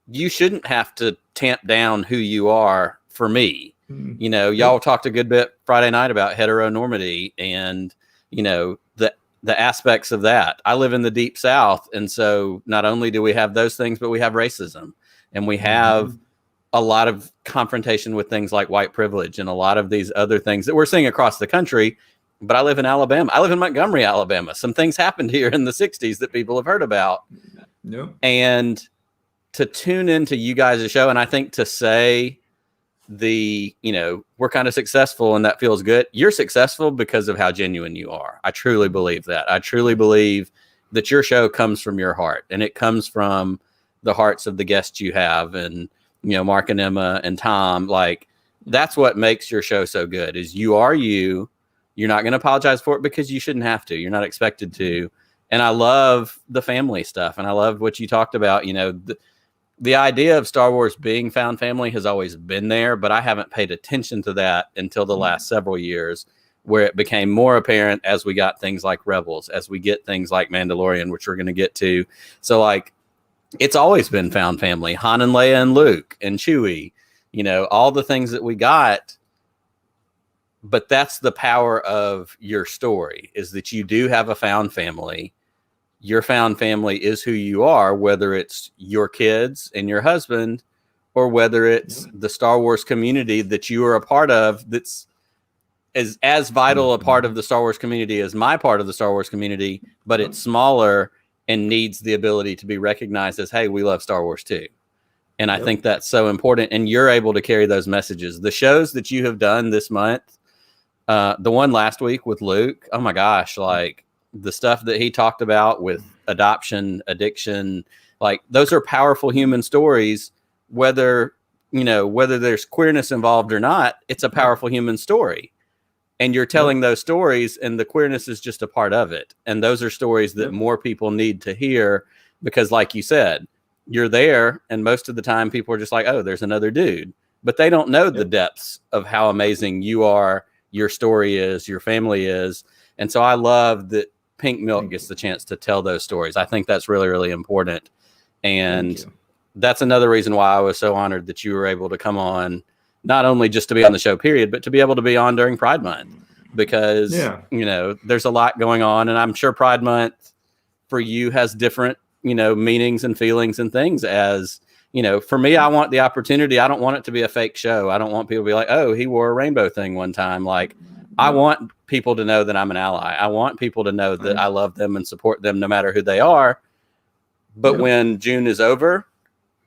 you shouldn't have to tamp down who you are for me. You know, y'all talked a good bit Friday night about heteronormity and, you know, the aspects of that. I live in the Deep South. And so not only do we have those things, but we have racism, and we have a lot of confrontation with things like white privilege and a lot of these other things that we're seeing across the country. But I live in Alabama. I live in Montgomery, Alabama. Some things happened here in the 60s that people have heard about. And to tune into you guys' show, and I think to say you know, we're kind of successful and that feels good. You're successful because of how genuine you are. I truly believe that. I truly believe that your show comes from your heart, and it comes from the hearts of the guests you have, and, you know, Mark and Emma and Tom. Like, that's what makes your show so good, is you are you. You're not going to apologize for it because you shouldn't have to. You're not expected to. And I love the family stuff. And I love what you talked about. You know, the idea of Star Wars being found family has always been there, but I haven't paid attention to that until the last several years, where it became more apparent as we got things like Rebels, as we get things like Mandalorian, which we're going to get to. So, like, it's always been found family. Han and Leia and Luke and Chewie, you know, all the things that we got. But that's the power of your story, is that you do have a found family. Your found family is who you are, whether it's your kids and your husband, or whether it's the Star Wars community that you are a part of, that's as vital a part of the Star Wars community as my part of the Star Wars community, but it's smaller and needs the ability to be recognized as, hey, we love Star Wars too. And I think that's so important. And you're able to carry those messages. The shows that you have done this month, the one last week with Luke, oh my gosh, like, the stuff that he talked about with adoption, addiction, like, those are powerful human stories, whether there's queerness involved or not. It's a powerful human story, and you're telling those stories, and the queerness is just a part of it. And those are stories that more people need to hear, because, like you said, you're there, and most of the time people are just like, oh, there's another dude, but they don't know the depths of how amazing you are, your story is, your family is. And so I love that Pink Milk gets the chance to tell those stories. I think that's really, really important. And that's another reason why I was so honored that you were able to come on, not only just to be on the show, period, but to be able to be on during Pride Month, because, you know, there's a lot going on. And I'm sure Pride Month for you has different, you know, meanings and feelings and things. As, you know, for me, I want the opportunity. I don't want it to be a fake show. I don't want people to be like, oh, he wore a rainbow thing one time. Like, I want people to know that I'm an ally. I want people to know that I love them and support them no matter who they are. But when June is over,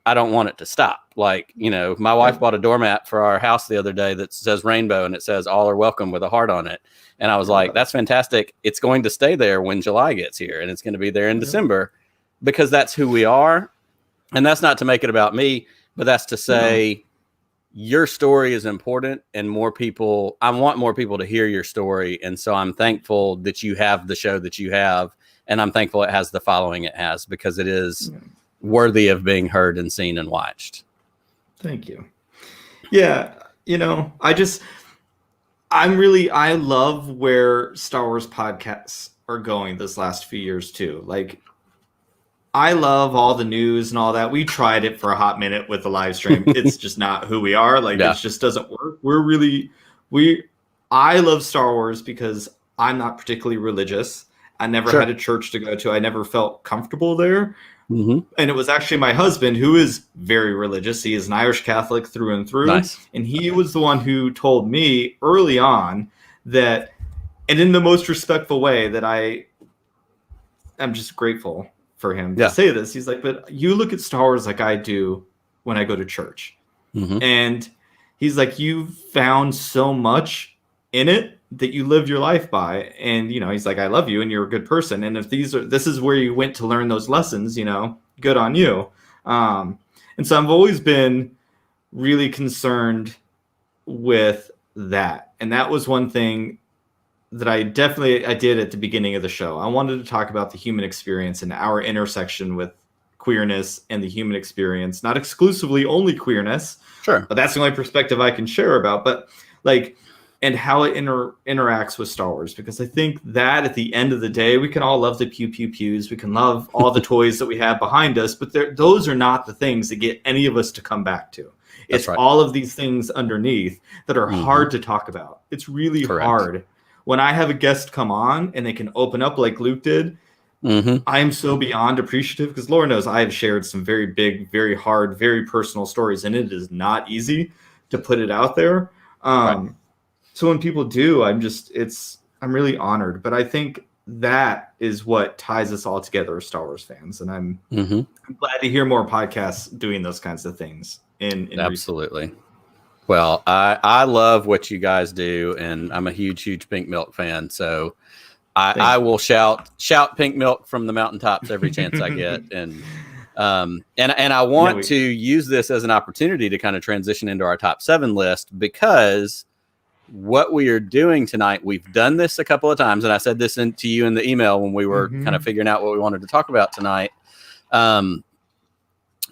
I don't want it to stop. Like, you know, my wife bought a doormat for our house the other day that says rainbow, and it says all are welcome with a heart on it. And I was like, that's fantastic. It's going to stay there when July gets here, and it's going to be there in December, because that's who we are. And that's not to make it about me, but that's to say, your story is important, and I want more people to hear your story. And so I'm thankful that you have the show that you have, and I'm thankful it has the following it has, because it is worthy of being heard and seen and watched. Thank you. Yeah. You know, I love where Star Wars podcasts are going this last few years too. Like, I love all the news and all that. We tried it for a hot minute with the live stream. It's just not who we are. Like, it just doesn't work. I love Star Wars because I'm not particularly religious. I never had a church to go to. I never felt comfortable there. And it was actually my husband, who is very religious. He is an Irish Catholic through and through. Nice. And he was the one who told me early on that, and in the most respectful way, that I'm just grateful for him to say this. He's like, but you look at Star Wars like I do when I go to church. And he's like, you found so much in it that you live your life by. And, you know, he's like, I love you and you're a good person. And if this is where you went to learn those lessons, you know, good on you. And so I've always been really concerned with that. And that was one thing that I did at the beginning of the show. I wanted to talk about the human experience and our intersection with queerness and the human experience, not exclusively only queerness. Sure. But that's the only perspective I can share about. But like, and how it interacts with Star Wars, because I think that at the end of the day, we can all love the pew pew pews, we can love all the toys that we have behind us, but those are not the things that get any of us to come back to. It's right. All of these things underneath that are hard to talk about. It's really hard. When I have a guest come on and they can open up like Luke did, I am so beyond appreciative, because Laura knows I have shared some very big, very hard, very personal stories, and it is not easy to put it out there. Right. So when people do, I'm really honored. But I think that is what ties us all together as Star Wars fans. And I'm glad to hear more podcasts doing those kinds of things. Absolutely. Well, I love what you guys do, and I'm a huge Pink Milk fan. So I will shout Pink Milk from the mountaintops every chance I get. And I want to use this as an opportunity to kind of transition into our top 7 list, because what we are doing tonight, we've done this a couple of times, and I said this to you in the email when we were kind of figuring out what we wanted to talk about tonight.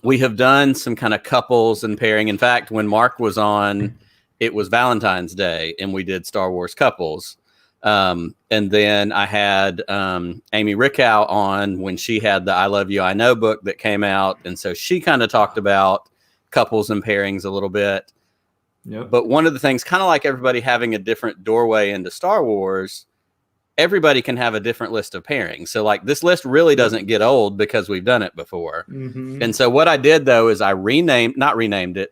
We have done some kind of couples and pairing. In fact, when Mark was on, it was Valentine's Day, and we did Star Wars couples. And then I had Amy Rickow on when she had the I Love You, I Know book that came out, and so she kind of talked about couples and pairings a little bit. Yep. But one of the things, kind of like everybody having a different doorway into Star Wars, everybody can have a different list of pairings. So like this list really doesn't get old because we've done it before. And so what I did though is I named it.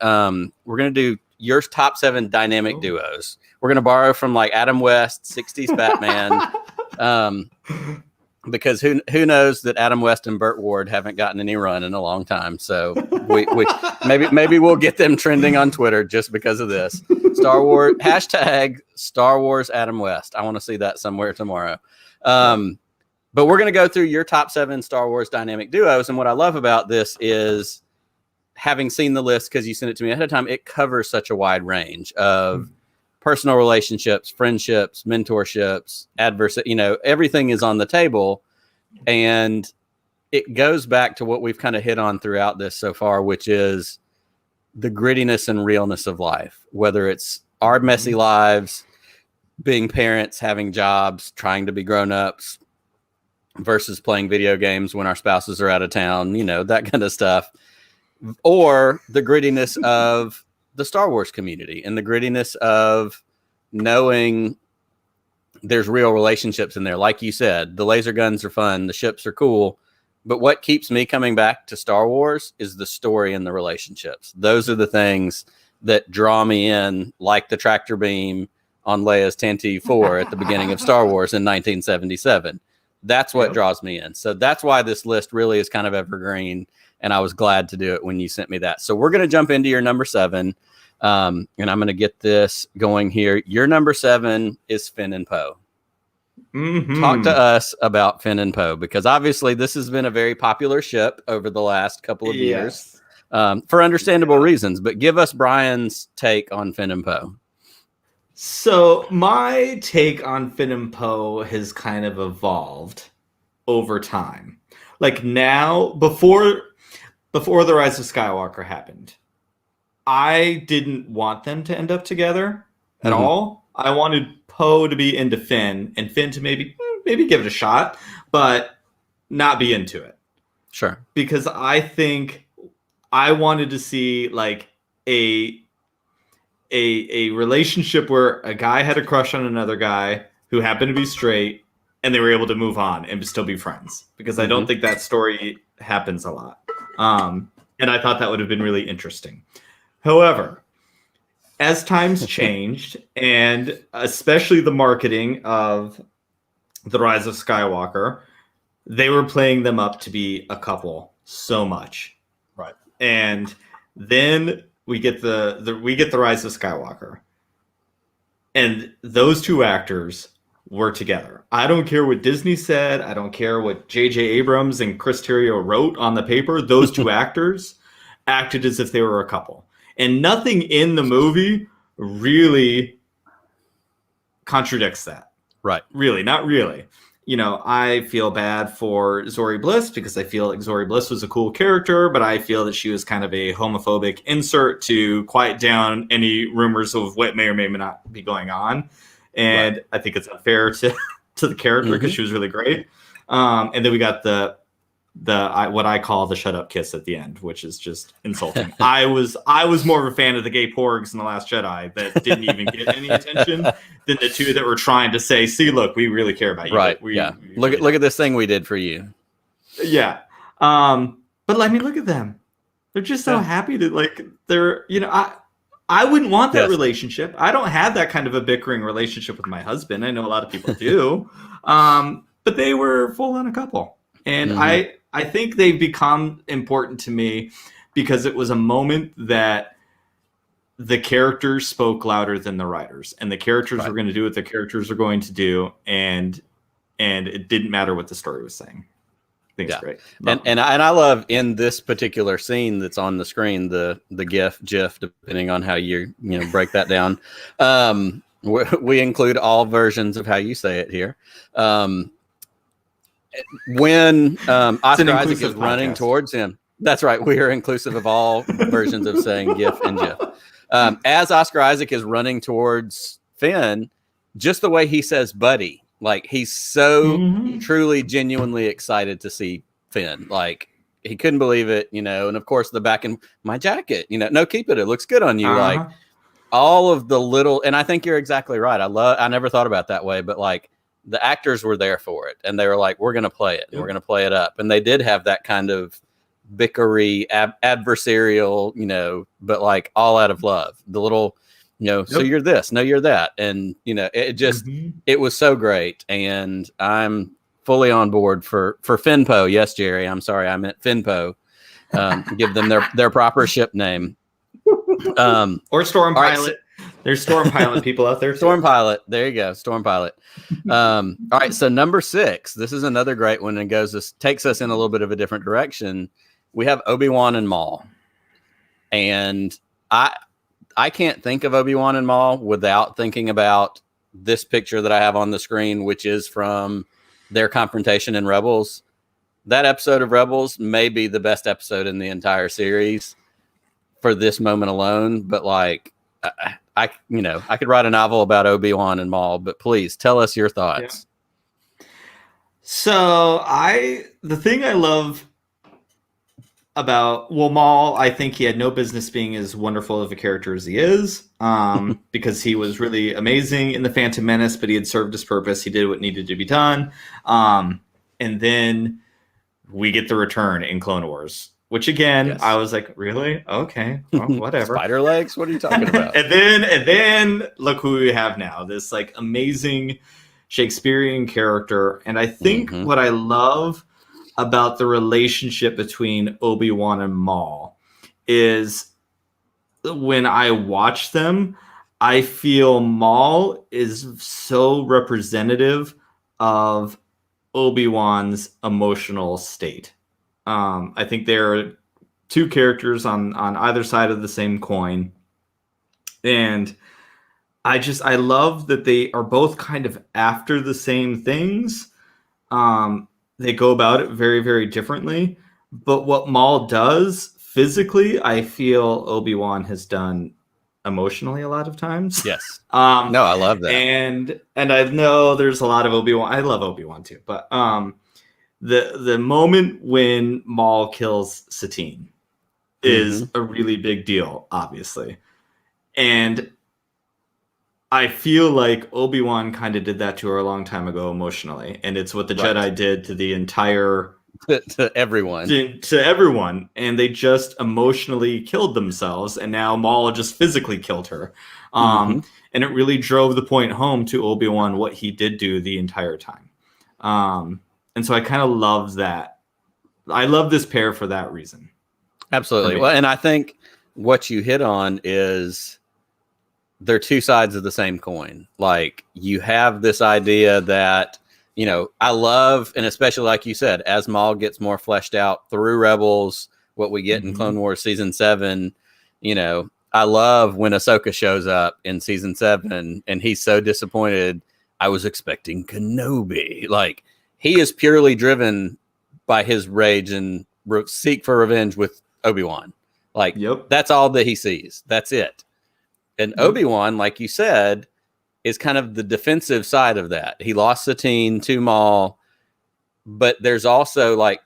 We're going to do your top 7 dynamic duos. We're going to borrow from like Adam West, 60s Batman. Because who knows that Adam West and Burt Ward haven't gotten any run in a long time. So we maybe we'll get them trending on Twitter just because of this. Star Wars Adam West. I want to see that somewhere tomorrow. But we're going to go through your top 7 Star Wars dynamic duos. And what I love about this is, having seen the list, because you sent it to me ahead of time, it covers such a wide range of personal relationships, friendships, mentorships, everything is on the table. And it goes back to what we've kind of hit on throughout this so far, which is the grittiness and realness of life, whether it's our messy lives, being parents, having jobs, trying to be grown-ups versus playing video games when our spouses are out of town, that kind of stuff, or the grittiness of the Star Wars community and the grittiness of knowing there's real relationships in there. Like you said, the laser guns are fun, the ships are cool, but what keeps me coming back to Star Wars is the story and the relationships. Those are the things that draw me in, like the tractor beam on Leia's Tantive 4 at the beginning of Star Wars in 1977. That's what draws me in. So that's why this list really is kind of evergreen. And I was glad to do it when you sent me that. So we're going to jump into your number 7. And I'm going to get this going here. Your number 7 is Finn and Poe. Talk to us about Finn and Poe, because obviously this has been a very popular ship over the last couple of years, for understandable reasons. But give us Brian's take on Finn and Poe. So my take on Finn and Poe has kind of evolved over time. Like now, before The Rise of Skywalker happened, I didn't want them to end up together at all. I wanted Poe to be into Finn, and Finn to maybe give it a shot, but not be into it. Sure. Because I think I wanted to see like a relationship where a guy had a crush on another guy who happened to be straight, and they were able to move on and still be friends. Because I don't think that story happens a lot. And I thought that would have been really interesting. However, as times changed, and especially the marketing of The Rise of Skywalker, they were playing them up to be a couple so much. Right. And then we get the Rise of Skywalker. And those two actors were together. I don't care what Disney said. I don't care what J.J. Abrams and Chris Terrio wrote on the paper. Those two actors acted as if they were a couple. And nothing in the movie really contradicts that. Right. Really, not really. You know, I feel bad for Zori Bliss because I feel like Zori Bliss was a cool character, but I feel that she was kind of a homophobic insert to quiet down any rumors of what may or may not be going on. And I think it's unfair to the character because she was really great. And then we got the what I call the shut up kiss at the end, which is just insulting. I was more of a fan of the gay porgs in The Last Jedi that didn't even get any attention than the two that were trying to say, see, look, we really care about you. Right. We look at this thing we did for you. Yeah. But I mean, look at them. They're just so happy to, like, they're, you know, I wouldn't want that relationship. I don't have that kind of a bickering relationship with my husband. I know a lot of people do. But they were full on a couple. And I think they've become important to me because it was a moment that the characters spoke louder than the writers, and the characters were going to do what the characters are going to do, and it didn't matter what the story was saying. I think it's great. And I love in this particular scene that's on the screen, the GIF, depending on how you break that down. We include all versions of how you say it here. When Oscar Isaac is running towards him, that's right. We are inclusive of all versions of saying GIF and GIF. As Oscar Isaac is running towards Finn, just the way he says "buddy," like he's so truly, genuinely excited to see Finn. Like he couldn't believe it, And of course, the back in my jacket, no, keep it. It looks good on you. Like all of the little, and I think you're exactly right. I never thought about it that way, but like. The actors were there for it, and they were like, we're going to play it. And we're going to play it up. And they did have that kind of bickery, adversarial, but like all out of love. The little, so you're this, no, you're that. And, it just, it was so great. And I'm fully on board for Finpo. Yes, Jerry, I'm sorry. I meant Finpo. Give them their proper ship name. Or Storm Pilot. There's Storm Pilot people out there. Storm Pilot. There you go. Storm Pilot. All right. So number 6, this is another great one and takes us in a little bit of a different direction. We have Obi-Wan and Maul. And I can't think of Obi-Wan and Maul without thinking about this picture that I have on the screen, which is from their confrontation in Rebels. That episode of Rebels may be the best episode in the entire series for this moment alone. But like, I could write a novel about Obi-Wan and Maul, but please tell us your thoughts. Yeah. So the thing I love about Maul, I think he had no business being as wonderful of a character as he is, because he was really amazing in The Phantom Menace, but he had served his purpose. He did what needed to be done. And then we get the return in Clone Wars. Which again, I was like, really? Okay, well, whatever. Spider legs? What are you talking about? and then look who we have now. This like amazing Shakespearean character. And I think what I love about the relationship between Obi-Wan and Maul is when I watch them, I feel Maul is so representative of Obi-Wan's emotional state. I think there are two characters on either side of the same coin. And I love that they are both kind of after the same things. They go about it very, very differently. But what Maul does physically, I feel Obi-Wan has done emotionally a lot of times. Yes. No, I love that. And I know there's a lot of Obi-Wan. I love Obi-Wan too. But the moment when Maul kills Satine is a really big deal, obviously. And I feel like Obi-Wan kind of did that to her a long time ago emotionally. And it's what the Jedi did to the entire... to everyone. To everyone. And they just emotionally killed themselves. And now Maul just physically killed her. And it really drove the point home to Obi-Wan what he did do the entire time. And so I kind of love that. I love this pair for that reason. Absolutely. Well, and I think what you hit on is they're two sides of the same coin. Like you have this idea that, I love, and especially like you said, as Maul gets more fleshed out through Rebels what we get in Clone Wars season 7. You know, I love when Ahsoka shows up in season 7 and he's so disappointed. I was expecting Kenobi. Like, he is purely driven by his rage and seek for revenge with Obi-Wan. Like, that's all that he sees. That's it. And Obi-Wan, like you said, is kind of the defensive side of that. He lost Satine to Maul, but there's also like,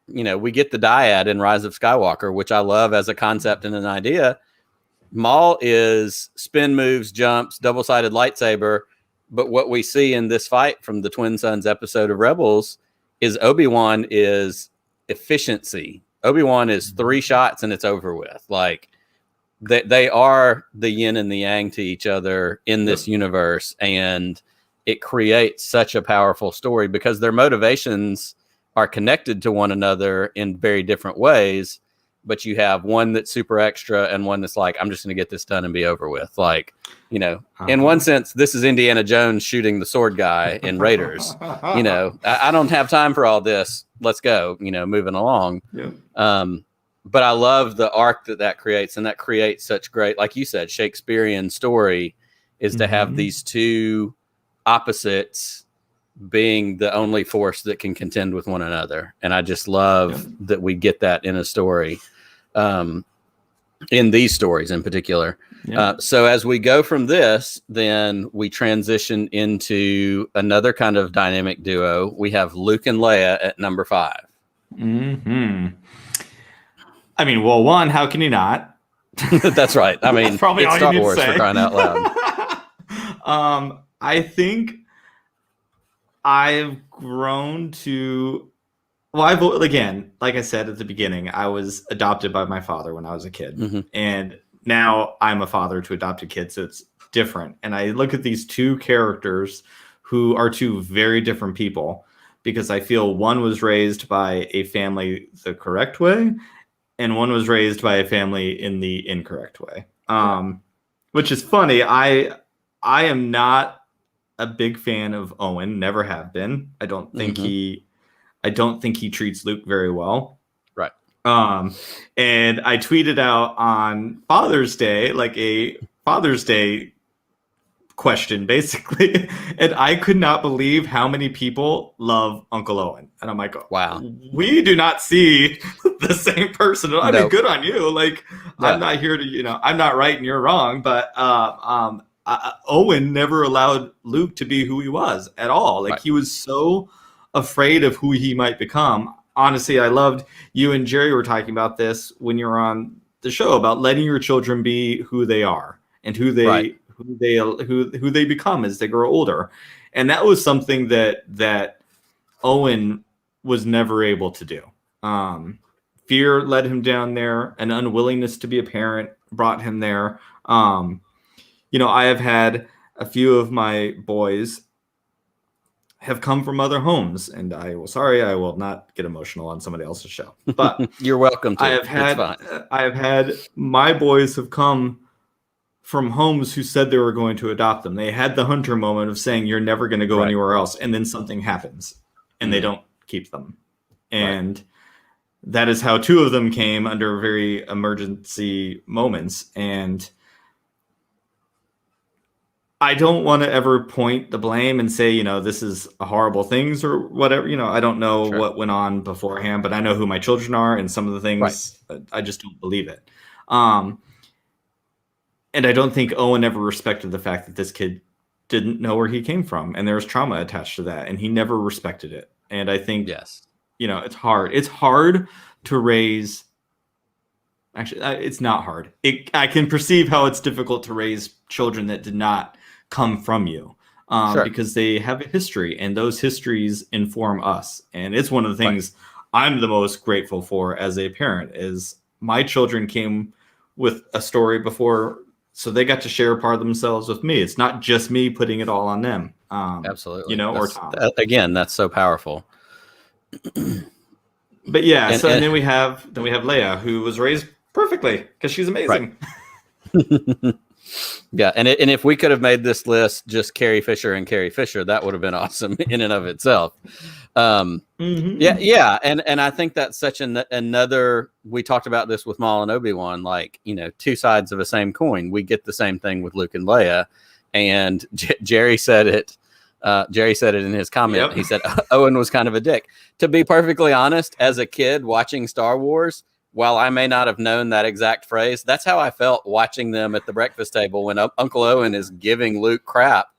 you know, we get the dyad in Rise of Skywalker, which I love as a concept and an idea. Maul is spin moves, jumps, double-sided lightsaber. But what we see in this fight from the Twin Sons episode of Rebels is Obi-Wan is efficiency. Obi-Wan is 3 shots and it's over with. Like, they are the yin and the yang to each other in this universe. And it creates such a powerful story because their motivations are connected to one another in very different ways, but you have one that's super extra and one that's like, I'm just going to get this done and be over with. Like, you know, in one sense, this is Indiana Jones shooting the sword guy in Raiders. You know, I don't have time for all this. Let's go, you know, moving along. But I love the arc that creates, and that creates such great, like you said, Shakespearean story is to have these two opposites being the only force that can contend with one another. And I just love that we get that in a story, in these stories in particular. So as we go from this, then we transition into another kind of dynamic duo. We have Luke and Leia at number 5. I mean, well, one, how can you not? That's right. I mean, probably it's all Star you need Wars to say. for crying out loud. I think I've grown to, well, again, like I said at the beginning, I was adopted by my father when I was a kid. And now I'm a father to adopted kids, so it's different. And I look at these two characters who are two very different people because I feel one was raised by a family the correct way and one was raised by a family in the incorrect way. Which is funny. I am not a big fan of Owen, never have been. I don't think he treats Luke very well. Right. And I tweeted out on Father's Day, like a Father's Day question, basically. And I could not believe how many people love Uncle Owen. And I'm like, wow, we do not see the same person. I mean, good on you. Like, I'm not here to, you know, I'm not right and you're wrong, but Owen never allowed Luke to be who he was at all. Like, he was so afraid of who he might become. Honestly, I loved you and Jerry were talking about this when you were on the show about letting your children be who they are and who they become as they grow older. And that was something that Owen was never able to do. Fear led him down there. An unwillingness to be a parent brought him there. You know, I have had a few of my boys have come from other homes, and I will not get emotional on somebody else's show. But you're welcome to. I have had my boys have come from homes who said they were going to adopt them. They had the Hunter moment of saying, you're never going to go anywhere else. And then something happens and they don't keep them. And that is how 2 of them came under very emergency moments. And I don't want to ever point the blame and say, you know, this is a horrible things or whatever. You know, I don't know what went on beforehand, but I know who my children are and some of the things I just don't believe it. And I don't think Owen ever respected the fact that this kid didn't know where he came from. And there was trauma attached to that. And he never respected it. And I think, you know, it's hard. It's hard to raise. Actually, it's not hard. I can perceive how it's difficult to raise children that did not come from you because they have a history and those histories inform us. And it's one of the things I'm the most grateful for as a parent is my children came with a story before. So they got to share part of themselves with me. It's not just me putting it all on them. Absolutely. You know, or Tom. Again, that's so powerful. But yeah, and then we have Leia, who was raised perfectly because she's amazing. Yeah, and if we could have made this list just Carrie Fisher and Carrie Fisher, that would have been awesome in and of itself. Yeah, and I think that's such another. We talked about this with Maul and Obi-Wan, like, two sides of the same coin. We get the same thing with Luke and Leia, and Jerry said it. Jerry said it in his comment. Yep. He said Owen was kind of a dick. To be perfectly honest, as a kid watching Star Wars, while I may not have known that exact phrase, that's how I felt watching them at the breakfast table when Uncle Owen is giving Luke crap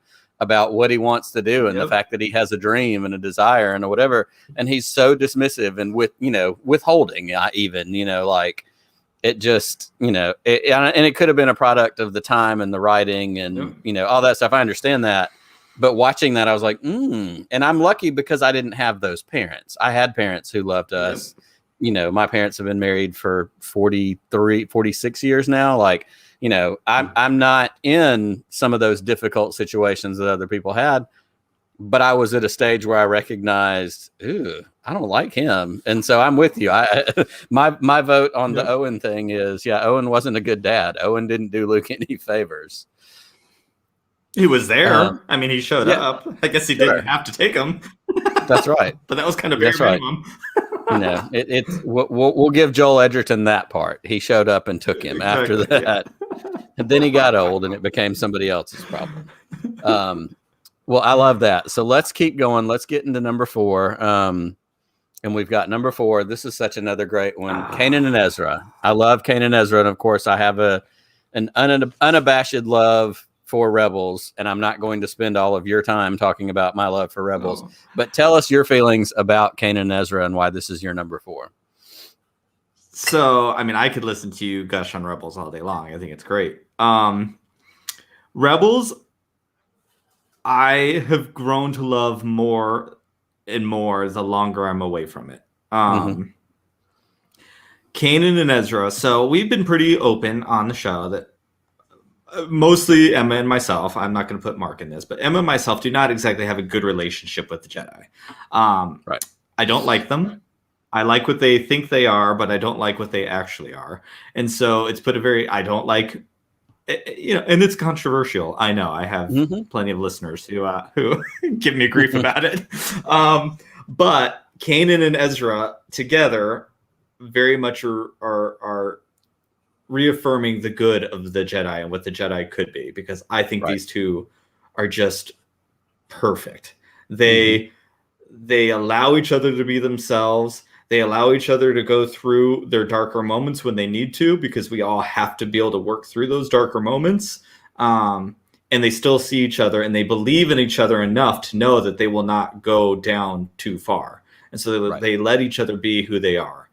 about what he wants to do and the fact that he has a dream and a desire and whatever. And he's so dismissive and withholding even, like it just, and it could have been a product of the time and the writing and, all that stuff. I understand that. But watching that, I was like, and I'm lucky because I didn't have those parents. I had parents who loved us. My parents have been married for 46 years now. Like, I'm not in some of those difficult situations that other people had, but I was at a stage where I recognized, I don't like him. And so I'm with you. My vote on the Owen thing is, Owen wasn't a good dad. Owen didn't do Luke any favors. He was there. I mean, he showed up. I guess he didn't have to take him. That's right. But that was kind of bare minimum. We'll give Joel Edgerton that part. He showed up and took him after that. And then he got old and it became somebody else's problem. Well, I love that. So let's keep going. Let's get into number 4. And we've got number 4. This is such another great one. Kanan and Ezra. I love Kanan and Ezra. And of course, I have an unabashed love for Rebels, and I'm not going to spend all of your time talking about my love for Rebels, but tell us your feelings about Kanan and Ezra and why this is your number 4. So, I mean, I could listen to you gush on Rebels all day long. I think it's great. Rebels, I have grown to love more and more the longer I'm away from it. Kanan and Ezra. So we've been pretty open on the show that mostly Emma and myself, I'm not going to put Mark in this, but Emma and myself do not exactly have a good relationship with the Jedi. Right. I don't like them. I like what they think they are, but I don't like what they actually are. And so it's put I don't like, and it's controversial. I know I have plenty of listeners who give me grief about it. But Kanan and Ezra together very much are reaffirming the good of the Jedi and what the Jedi could be, because I think these two are just perfect. They allow each other to be themselves. They allow each other to go through their darker moments when they need to, because we all have to be able to work through those darker moments. And they still see each other and they believe in each other enough to know that they will not go down too far. And so they let each other be who they are.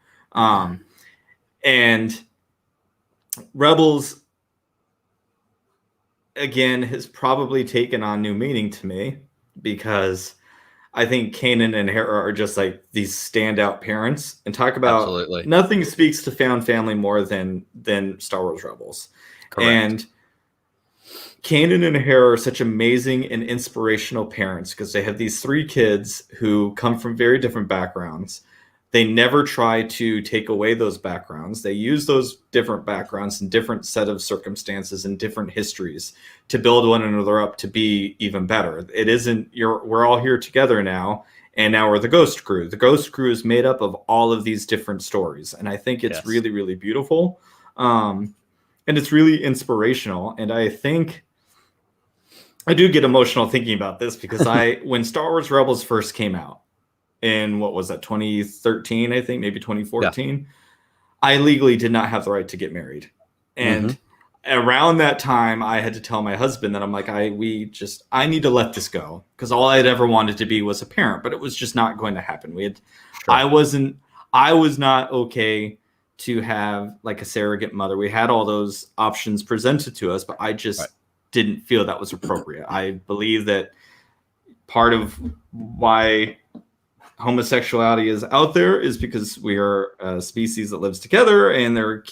And Rebels, again, has probably taken on new meaning to me, because I think Kanan and Hera are just like these standout parents. And talk about nothing speaks to found family more than Star Wars Rebels. Correct. And Kanan and Hera are such amazing and inspirational parents, because they have these 3 kids who come from very different backgrounds. They never try to take away those backgrounds. They use those different backgrounds and different set of circumstances and different histories to build one another up to be even better. It isn't we're all here together now, and now we're the Ghost Crew. The Ghost Crew is made up of all of these different stories, and I think it's really, really beautiful. And it's really inspirational. And I think I do get emotional thinking about this, because when Star Wars Rebels first came out, in what was that, 2013, I think, maybe 2014, I legally did not have the right to get married. And around that time, I had to tell my husband that I'm like, I need to let this go, because all I'd ever wanted to be was a parent, but it was just not going to happen. I was not okay to have like a surrogate mother. We had all those options presented to us, but I just didn't feel that was appropriate. I believe that part of why homosexuality is out there is because we are a species that lives together, and there are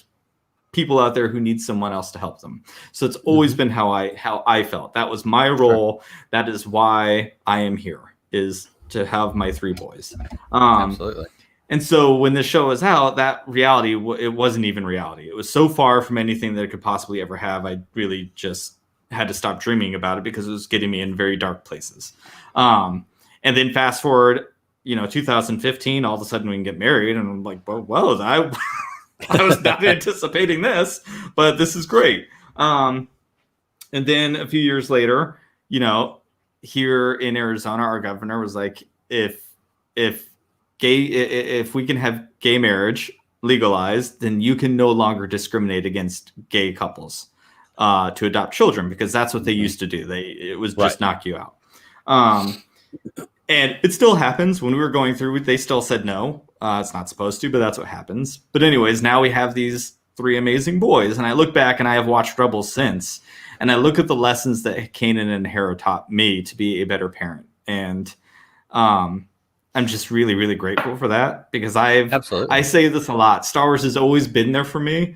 people out there who need someone else to help them. So it's always been how I felt. That was my role. That is why I am here, is to have my 3 boys. Absolutely. And so when the show was out, that reality, it wasn't even reality. It was so far from anything that it could possibly ever have. I really just had to stop dreaming about it because it was getting me in very dark places. And then fast forward, 2015, all of a sudden we can get married. And I'm like, well, I was not anticipating this, but this is great. And then a few years later, here in Arizona, our governor was like, if we can have gay marriage legalized, then you can no longer discriminate against gay couples to adopt children, because that's what they used to do. It was just knock you out. And it still happens. When we were going through, they still said no. It's not supposed to, but that's what happens. But anyways, now we have these 3 amazing boys, and I look back, and I have watched Rebels since, and I look at the lessons that Kanan and Hera taught me to be a better parent, and I'm just really, really grateful for that, because I say this a lot. Star Wars has always been there for me,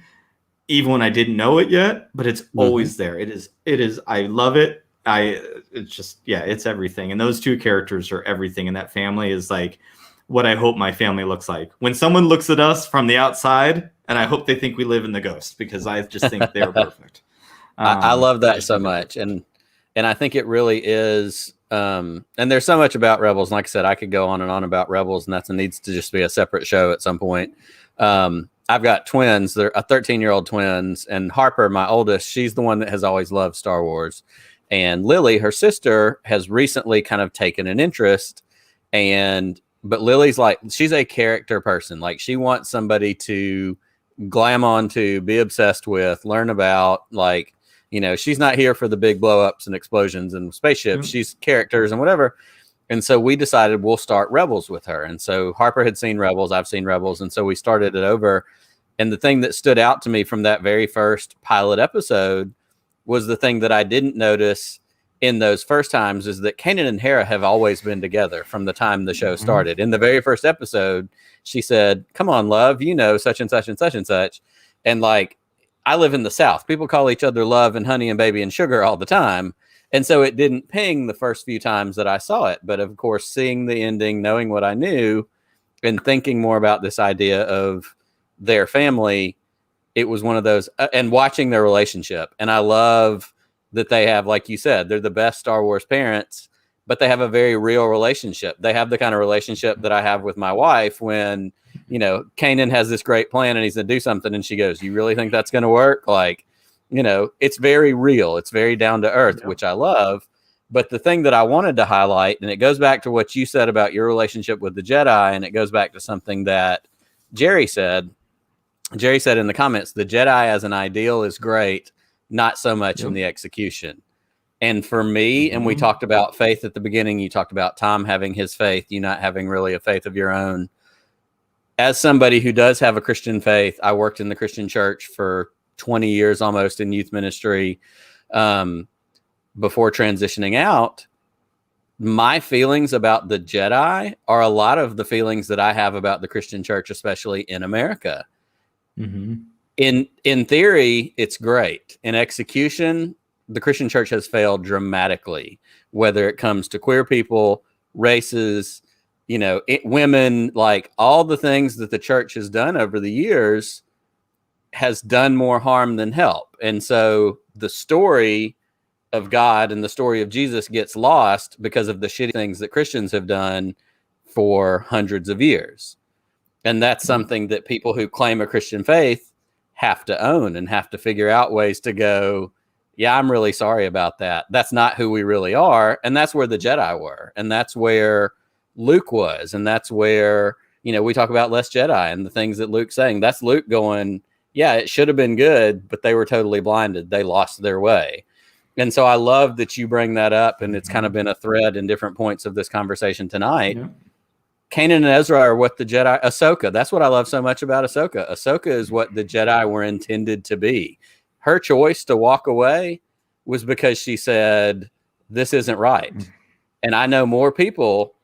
even when I didn't know it yet, but it's always there. It is. I love it. It's everything. And those 2 characters are everything. And that family is like what I hope my family looks like. When someone looks at us from the outside, and I hope they think we live in the Ghost, because I just think they're perfect. I love that so much. And I think it really is. And there's so much about Rebels. And like I said, I could go on and on about Rebels, and needs to just be a separate show at some point. I've got twins. They're 13-year-old twins, and Harper, my oldest, she's the one that has always loved Star Wars. And Lily, her sister, has recently kind of taken an interest. But Lily's like, she's a character person. Like, she wants somebody to glam onto, be obsessed with, learn about. Like, she's not here for the big blow-ups and explosions and spaceships. She's characters and whatever. And so we decided we'll start Rebels with her. And so Harper had seen Rebels. I've seen Rebels. And so we started it over. And the thing that stood out to me from that very first pilot episode was the thing that I didn't notice in those first times, is that Kanan and Hera have always been together from the time the show started. In the very first episode, she said, "Come on, love, such and such and such and such." And like, I live in the South. People call each other love and honey and baby and sugar all the time. And so it didn't ping the first few times that I saw it. But of course, seeing the ending, knowing what I knew, and thinking more about this idea of their family, it was one of those, and watching their relationship. And I love that they have, like you said, they're the best Star Wars parents, but they have a very real relationship. They have the kind of relationship that I have with my wife when, Kanan has this great plan and he's going to do something, and she goes, "You really think that's going to work?" Like, it's very real. It's very down to earth, which I love. But the thing that I wanted to highlight, and it goes back to what you said about your relationship with the Jedi, and it goes back to something that Jerry said. Jerry said in the comments, the Jedi as an ideal is great, not so much in the execution. And for me, and we talked about faith at the beginning, you talked about Tom having his faith, you not having really a faith of your own. As somebody who does have a Christian faith, I worked in the Christian church for 20 years almost in youth ministry before transitioning out. My feelings about the Jedi are a lot of the feelings that I have about the Christian church, especially in America. In theory, it's great. In execution, the Christian church has failed dramatically, whether it comes to queer people, races, women, like all the things that the church has done over the years has done more harm than help. And so the story of God and the story of Jesus gets lost because of the shitty things that Christians have done for hundreds of years. And that's something that people who claim a Christian faith have to own and have to figure out ways to go, yeah, I'm really sorry about that. That's not who we really are. And that's where the Jedi were. And that's where Luke was. And that's where, we talk about less Jedi and the things that Luke's saying. That's Luke going, yeah, it should have been good, but they were totally blinded. They lost their way. And so I love that you bring that up. And it's kind of been a thread in different points of this conversation tonight. Yeah. Kanan and Ezra are what the Jedi, Ahsoka. That's what I love so much about Ahsoka. Ahsoka is what the Jedi were intended to be. Her choice to walk away was because she said, this isn't right. And I know more people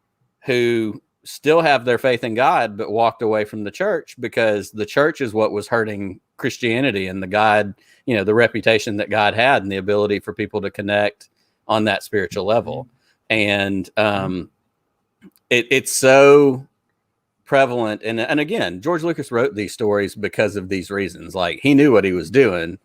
who still have their faith in God, but walked away from the church because the church is what was hurting Christianity and the God, the reputation that God had and the ability for people to connect on that spiritual level. And, it's so prevalent. And again, George Lucas wrote these stories because of these reasons. Like, he knew what he was doing,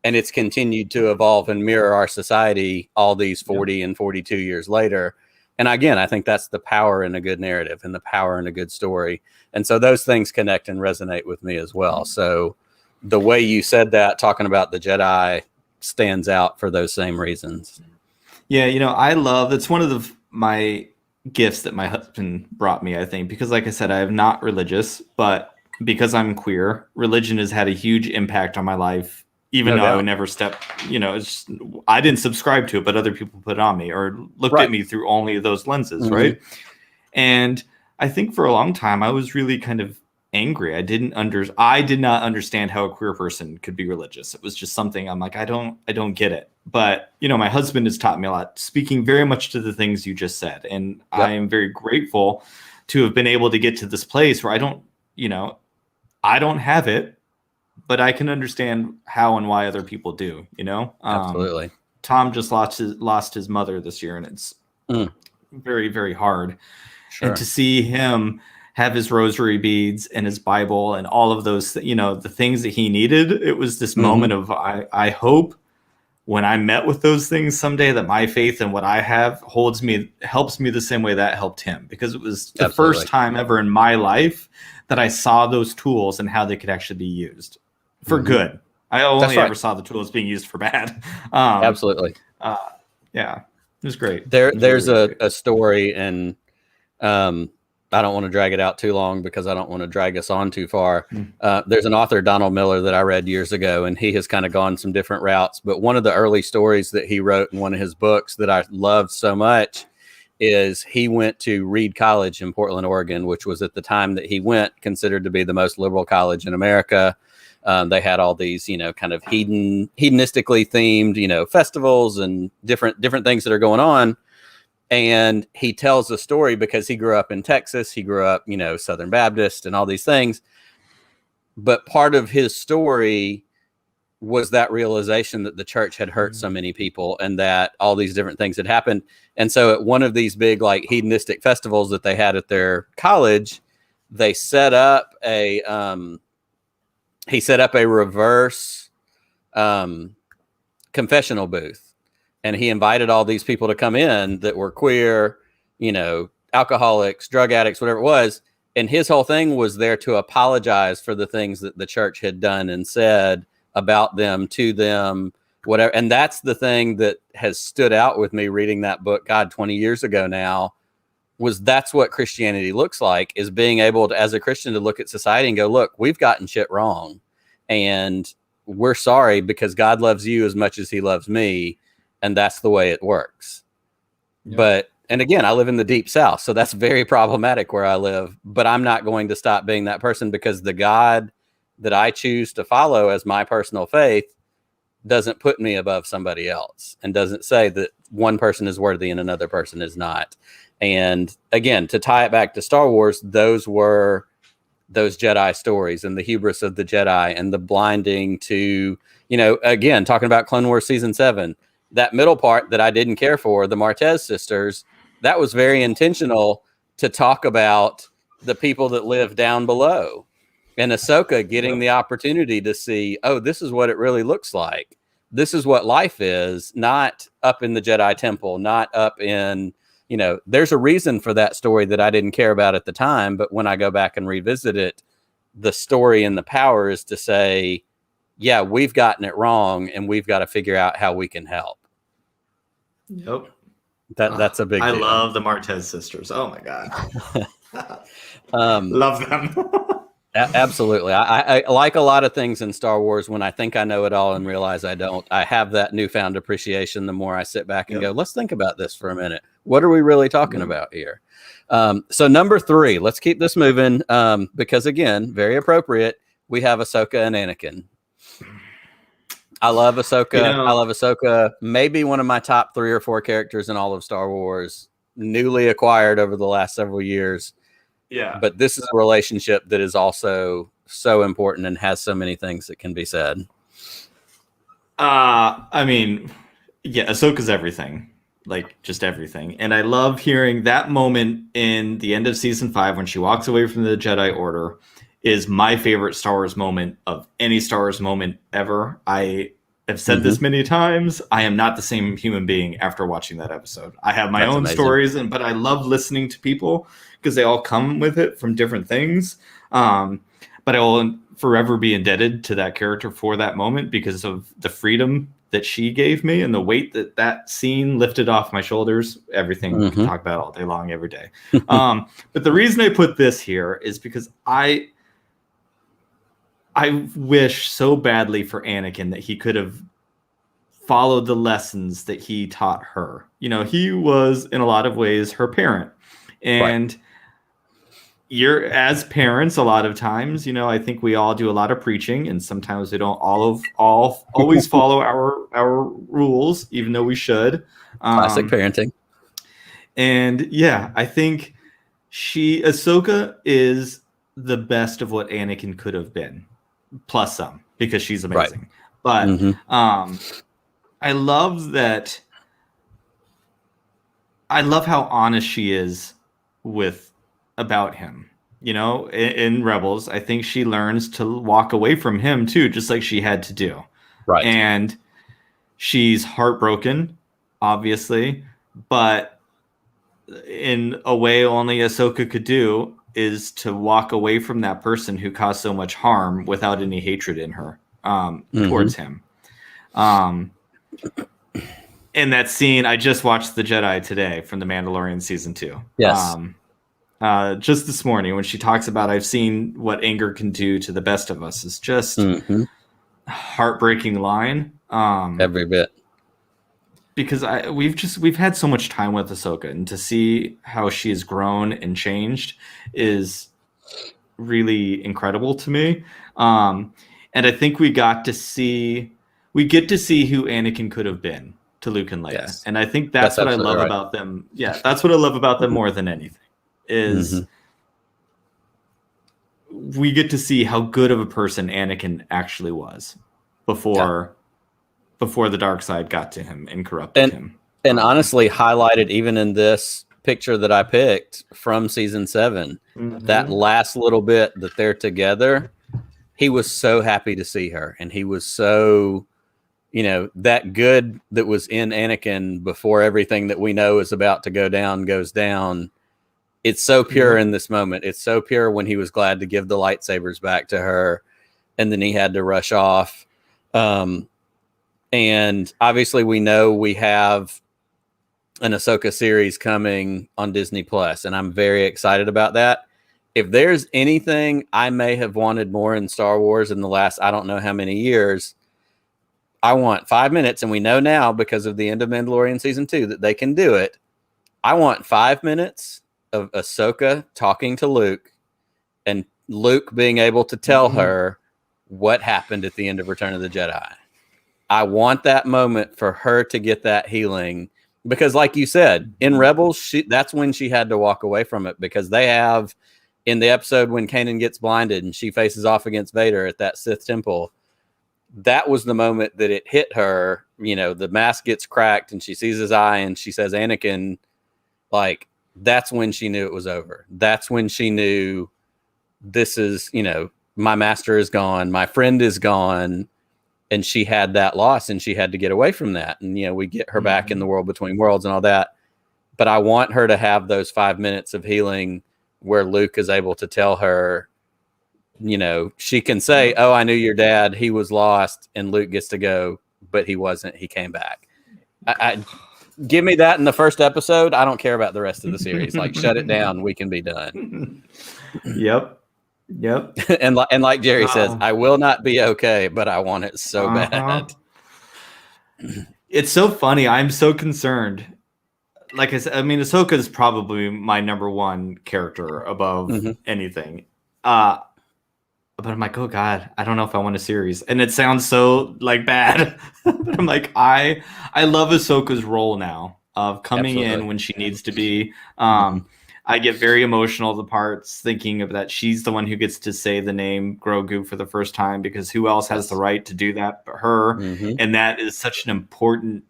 and it's continued to evolve and mirror our society all these 40 and 42 years later. And again, I think that's the power in a good narrative and the power in a good story. And so those things connect and resonate with me as well. So the way you said that, talking about the Jedi, stands out for those same reasons. Yeah, I love, it's one of my gifts that my husband brought me, I think, because like I said, I am not religious, but because I'm queer, religion has had a huge impact on my life. Even though I would never I didn't subscribe to it, but other people put it on me or looked at me through only those lenses, right? And I think for a long time, I was really kind of angry. I did not understand how a queer person could be religious. It was just something I'm like, I don't get it. But, my husband has taught me a lot, speaking very much to the things you just said. And I am very grateful to have been able to get to this place where I don't have it, but I can understand how and why other people do, Absolutely. Tom just lost his mother this year, and it's very, very hard. Sure. And to see him have his rosary beads and his Bible and all of those, the things that he needed, it was this moment of, I hope when I met with those things someday that my faith and what I have helps me the same way that helped him, because it was the first time ever in my life that I saw those tools and how they could actually be used for good. I only ever saw the tools being used for bad. Absolutely. Yeah, it was great. There's a story, and I don't want to drag it out too long because I don't want to drag us on too far. There's an author, Donald Miller, that I read years ago, and he has kind of gone some different routes. But one of the early stories that he wrote in one of his books that I loved so much is he went to Reed College in Portland, Oregon, which was at the time that he went considered to be the most liberal college in America. They had all these, kind of hedonistically themed, festivals and different things that are going on. And he tells a story because he grew up in Texas. He grew up, Southern Baptist and all these things. But part of his story was that realization that the church had hurt so many people and that all these different things had happened. And so at one of these big, like, hedonistic festivals that they had at their college, they set up he set up a reverse confessional booth. And he invited all these people to come in that were queer, alcoholics, drug addicts, whatever it was. And his whole thing was there to apologize for the things that the church had done and said about them, to them, whatever. And that's the thing that has stood out with me reading that book, 20 years ago now, was that's what Christianity looks like, is being able to, as a Christian, to look at society and go, look, we've gotten shit wrong. And we're sorry because God loves you as much as he loves me. And that's the way it works. Yeah. And again, I live in the deep South, so that's very problematic where I live, but I'm not going to stop being that person because the God that I choose to follow as my personal faith doesn't put me above somebody else and doesn't say that one person is worthy and another person is not. And again, to tie it back to Star Wars, those were those Jedi stories and the hubris of the Jedi and the blinding to, again, talking about Clone Wars Season 7, that middle part that I didn't care for, the Martez sisters, that was very intentional to talk about the people that live down below. And Ahsoka getting the opportunity to see, oh, this is what it really looks like. This is what life is, not up in the Jedi Temple, not up in, there's a reason for that story that I didn't care about at the time. But when I go back and revisit it, the story and the power is to say, yeah, we've gotten it wrong and we've got to figure out how we can help. Yep. That's a big deal. I love the Martez sisters. Oh my God. Love them. Absolutely. I like a lot of things in Star Wars. When I think I know it all and realize I don't, I have that newfound appreciation the more I sit back and go, let's think about this for a minute. What are we really talking about here? So number 3, let's keep this moving because, again, very appropriate. We have Ahsoka and Anakin. I love Ahsoka. I love Ahsoka. Maybe one of my top 3 or 4 characters in all of Star Wars, newly acquired over the last several years. Yeah. But this is a relationship that is also so important and has so many things that can be said. I mean, yeah, Ahsoka's everything. like just everything. And I love hearing that moment in the end of season 5 when she walks away from the Jedi Order is my favorite Star Wars moment of any Star Wars moment ever. I have said this many times. I am not the same human being after watching that episode. I have my own stories, but I love listening to people because they all come with it from different things. But I will forever be indebted to that character for that moment because of the freedom that she gave me and the weight that that scene lifted off my shoulders. Everything we can talk about all day long, every day. But the reason I put this here is because I wish so badly for Anakin that he could have followed the lessons that he taught her. You know, he was in a lot of ways her parent. And you're, as parents, a lot of times, you know, I think we all do a lot of preaching, and sometimes we don't always follow our rules, even though we should. Classic parenting. And yeah, I think Ahsoka is the best of what Anakin could have been, plus some, because she's amazing. But I love that. I love how honest she is about him. You know, in Rebels, I think she learns to walk away from him too, just like she had to do. Right. And she's heartbroken, obviously, but in a way only Ahsoka could do is to walk away from that person who caused so much harm without any hatred in her towards him. In that scene, I just watched The Jedi today from The Mandalorian season 2. Yes. Just this morning when she talks about I've seen what anger can do to the best of us is just heartbreaking line. Every bit. Because we've had so much time with Ahsoka, and to see how she has grown and changed is really incredible to me. And I think we get to see who Anakin could have been to Luke and Leia. Yes. And I think that's what I love about them. Yeah, that's what I love about them more than anything. Is we get to see how good of a person Anakin actually was before the dark side got to him and corrupted him. And honestly, highlighted even in this picture that I picked from season 7, that last little bit that they're together, he was so happy to see her. And he was so, you know, that good that was in Anakin before everything that we know is about to go down goes down. It's so pure in this moment. It's so pure when he was glad to give the lightsabers back to her, and then he had to rush off. And obviously we know we have an Ahsoka series coming on Disney Plus, and I'm very excited about that. If there's anything I may have wanted more in Star Wars in the last, I don't know how many years, I want 5 minutes, and we know now because of the end of Mandalorian season 2 that they can do it. I want 5 minutes of Ahsoka talking to Luke, and Luke being able to tell her what happened at the end of Return of the Jedi. I want that moment for her to get that healing, because like you said, in Rebels, that's when she had to walk away from it, because they have in the episode when Kanan gets blinded and she faces off against Vader at that Sith temple, that was the moment that it hit her. You know, the mask gets cracked and she sees his eye and she says, Anakin, like, that's when she knew it was over. That's when she knew this is, you know, my master is gone. My friend is gone. And she had that loss and she had to get away from that. And, you know, we get her back in the world between worlds and all that. But I want her to have those 5 minutes of healing where Luke is able to tell her, you know, she can say, oh, I knew your dad. He was lost. And Luke gets to go, but he wasn't. He came back. Give me that in the first episode. I don't care about the rest of the series. Like, shut it down. We can be done. Yep. and like Jerry says, I will not be okay, but I want it so bad. It's so funny. I'm so concerned. Like I said, I mean, Ahsoka is probably my number one character above anything. But I'm like, oh God, I don't know if I want a series. And it sounds so like bad. But I'm like, I love Ahsoka's role now of coming in when she needs to be. I get very emotional the parts thinking of that she's the one who gets to say the name Grogu for the first time, because who else has the right to do that but her? And that is such an important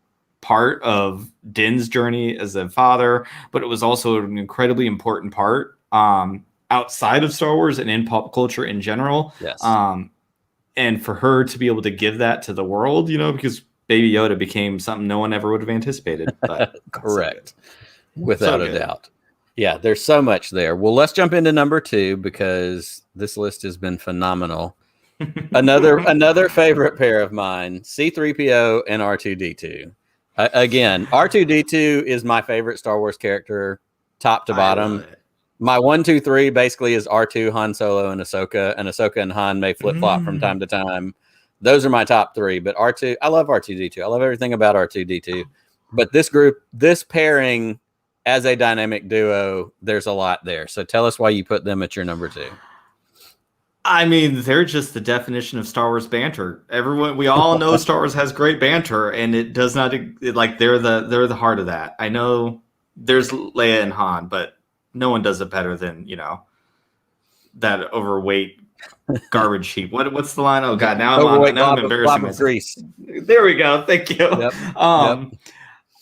part of Din's journey as a father, but it was also an incredibly important part outside of Star Wars and in pop culture in general. Yes. And for her to be able to give that to the world, because Baby Yoda became something no one ever would have anticipated. But correct. Without a doubt. Yeah, there's so much there. Well, let's jump into number 2 because this list has been phenomenal. Another favorite pair of mine, C-3PO and R2-D2. Again, R2-D2 is my favorite Star Wars character, top to bottom. My 1, 2, 3 basically is R2, Han Solo, and Ahsoka and Han may flip-flop from time to time. Those are my top 3, but R2, I love R2-D2. I love everything about R2-D2. But this pairing as a dynamic duo, there's a lot there. So tell us why you put them at your number 2. I mean, they're just the definition of Star Wars banter. We all know Star Wars has great banter, and it does not they're the heart of that. I know there's Leia and Han, but no one does it better than that overweight garbage heap. What's the line? Oh God, now I'm embarrassing myself. There we go. Thank you. Yep.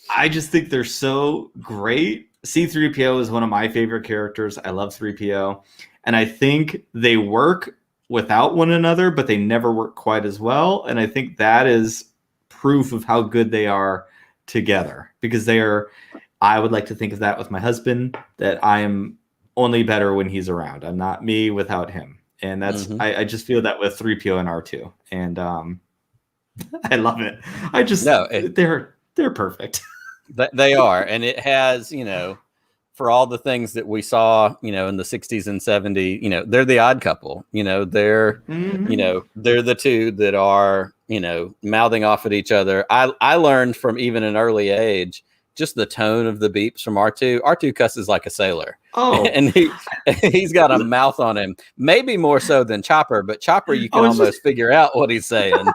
I just think they're so great. C-3PO is one of my favorite characters. I love 3PO. And I think they work without one another, but they never work quite as well. And I think that is proof of how good they are together. Because I would like to think of that with my husband, that I am only better when he's around. I'm not me without him. And that's I just feel that with 3PO and R2. And I love it. They're perfect. They are. And it has, for all the things that we saw, in the 60s and 70s, they're the odd couple. They're the two that are, mouthing off at each other. I learned from even an early age, just the tone of the beeps from R2. R2 cusses like a sailor. Oh, and he's got a mouth on him, maybe more so than Chopper, but Chopper, you can almost figure out what he's saying.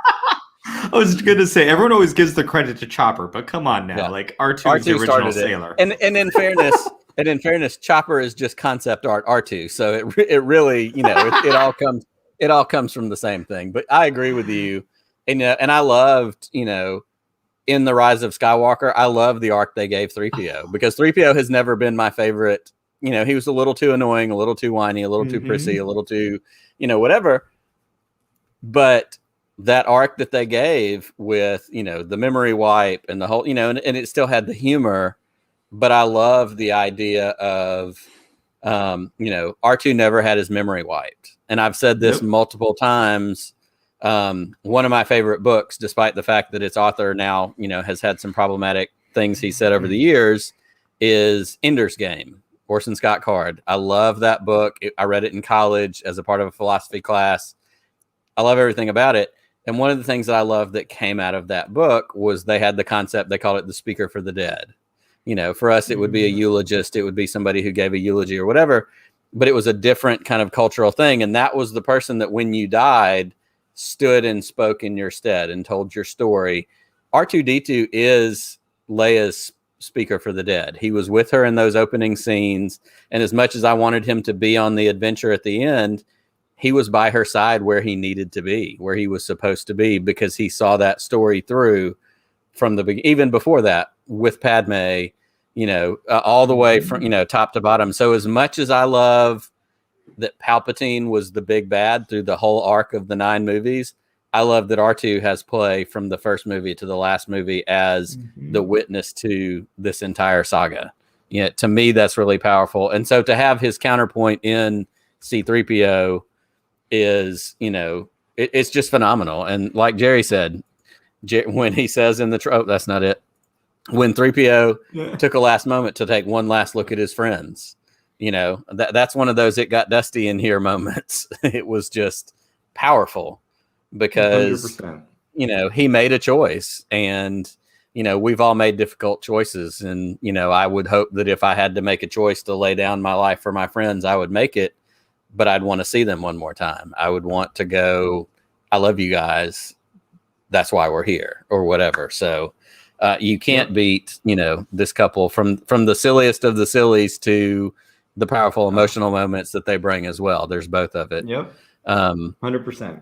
I was going to say, everyone always gives the credit to Chopper, but come on now, R2 is the original sailor. And in fairness, Chopper is just concept art R2, so it really, it all comes from the same thing. But I agree with you, and I loved, in The Rise of Skywalker, I love the arc they gave 3PO because 3PO has never been my favorite. He was a little too annoying, a little too whiny, a little too prissy, a little too, whatever. But that arc that they gave with, the memory wipe and the whole, and it still had the humor, but I love the idea of, R2 never had his memory wiped. And I've said this multiple times. One of my favorite books, despite the fact that its author now, has had some problematic things he said over the years, is Ender's Game, Orson Scott Card. I love that book. I read it in college as a part of a philosophy class. I love everything about it. And one of the things that I love that came out of that book was they had the concept, they called it the speaker for the dead. For us, it would be a eulogist. It would be somebody who gave a eulogy or whatever, but it was a different kind of cultural thing. And that was the person that when you died, stood and spoke in your stead and told your story. R2-D2 is Leia's speaker for the dead. He was with her in those opening scenes. And as much as I wanted him to be on the adventure at the end, he was by her side where he needed to be, where he was supposed to be, because he saw that story through from the beginning, even before that with Padme, all the way from, top to bottom. So as much as I love that Palpatine was the big bad through the whole arc of the 9 movies, I love that R2 has play from the first movie to the last movie as the witness to this entire saga. To me, that's really powerful. And so to have his counterpoint in C-3PO is, it's just phenomenal. And like Jerry said, when he says in the that's not it. When 3PO took a last moment to take one last look at his friends, that's one of those it got dusty in here moments. It was just powerful because 100%. He made a choice, and we've all made difficult choices, and I would hope that if I had to make a choice to lay down my life for my friends, I would make it, but I'd want to see them one more time. I would want to go, I love you guys, that's why we're here, or whatever. So you can't beat this couple from the silliest of the sillies to the powerful emotional moments that they bring as well. There's both of it. 100%.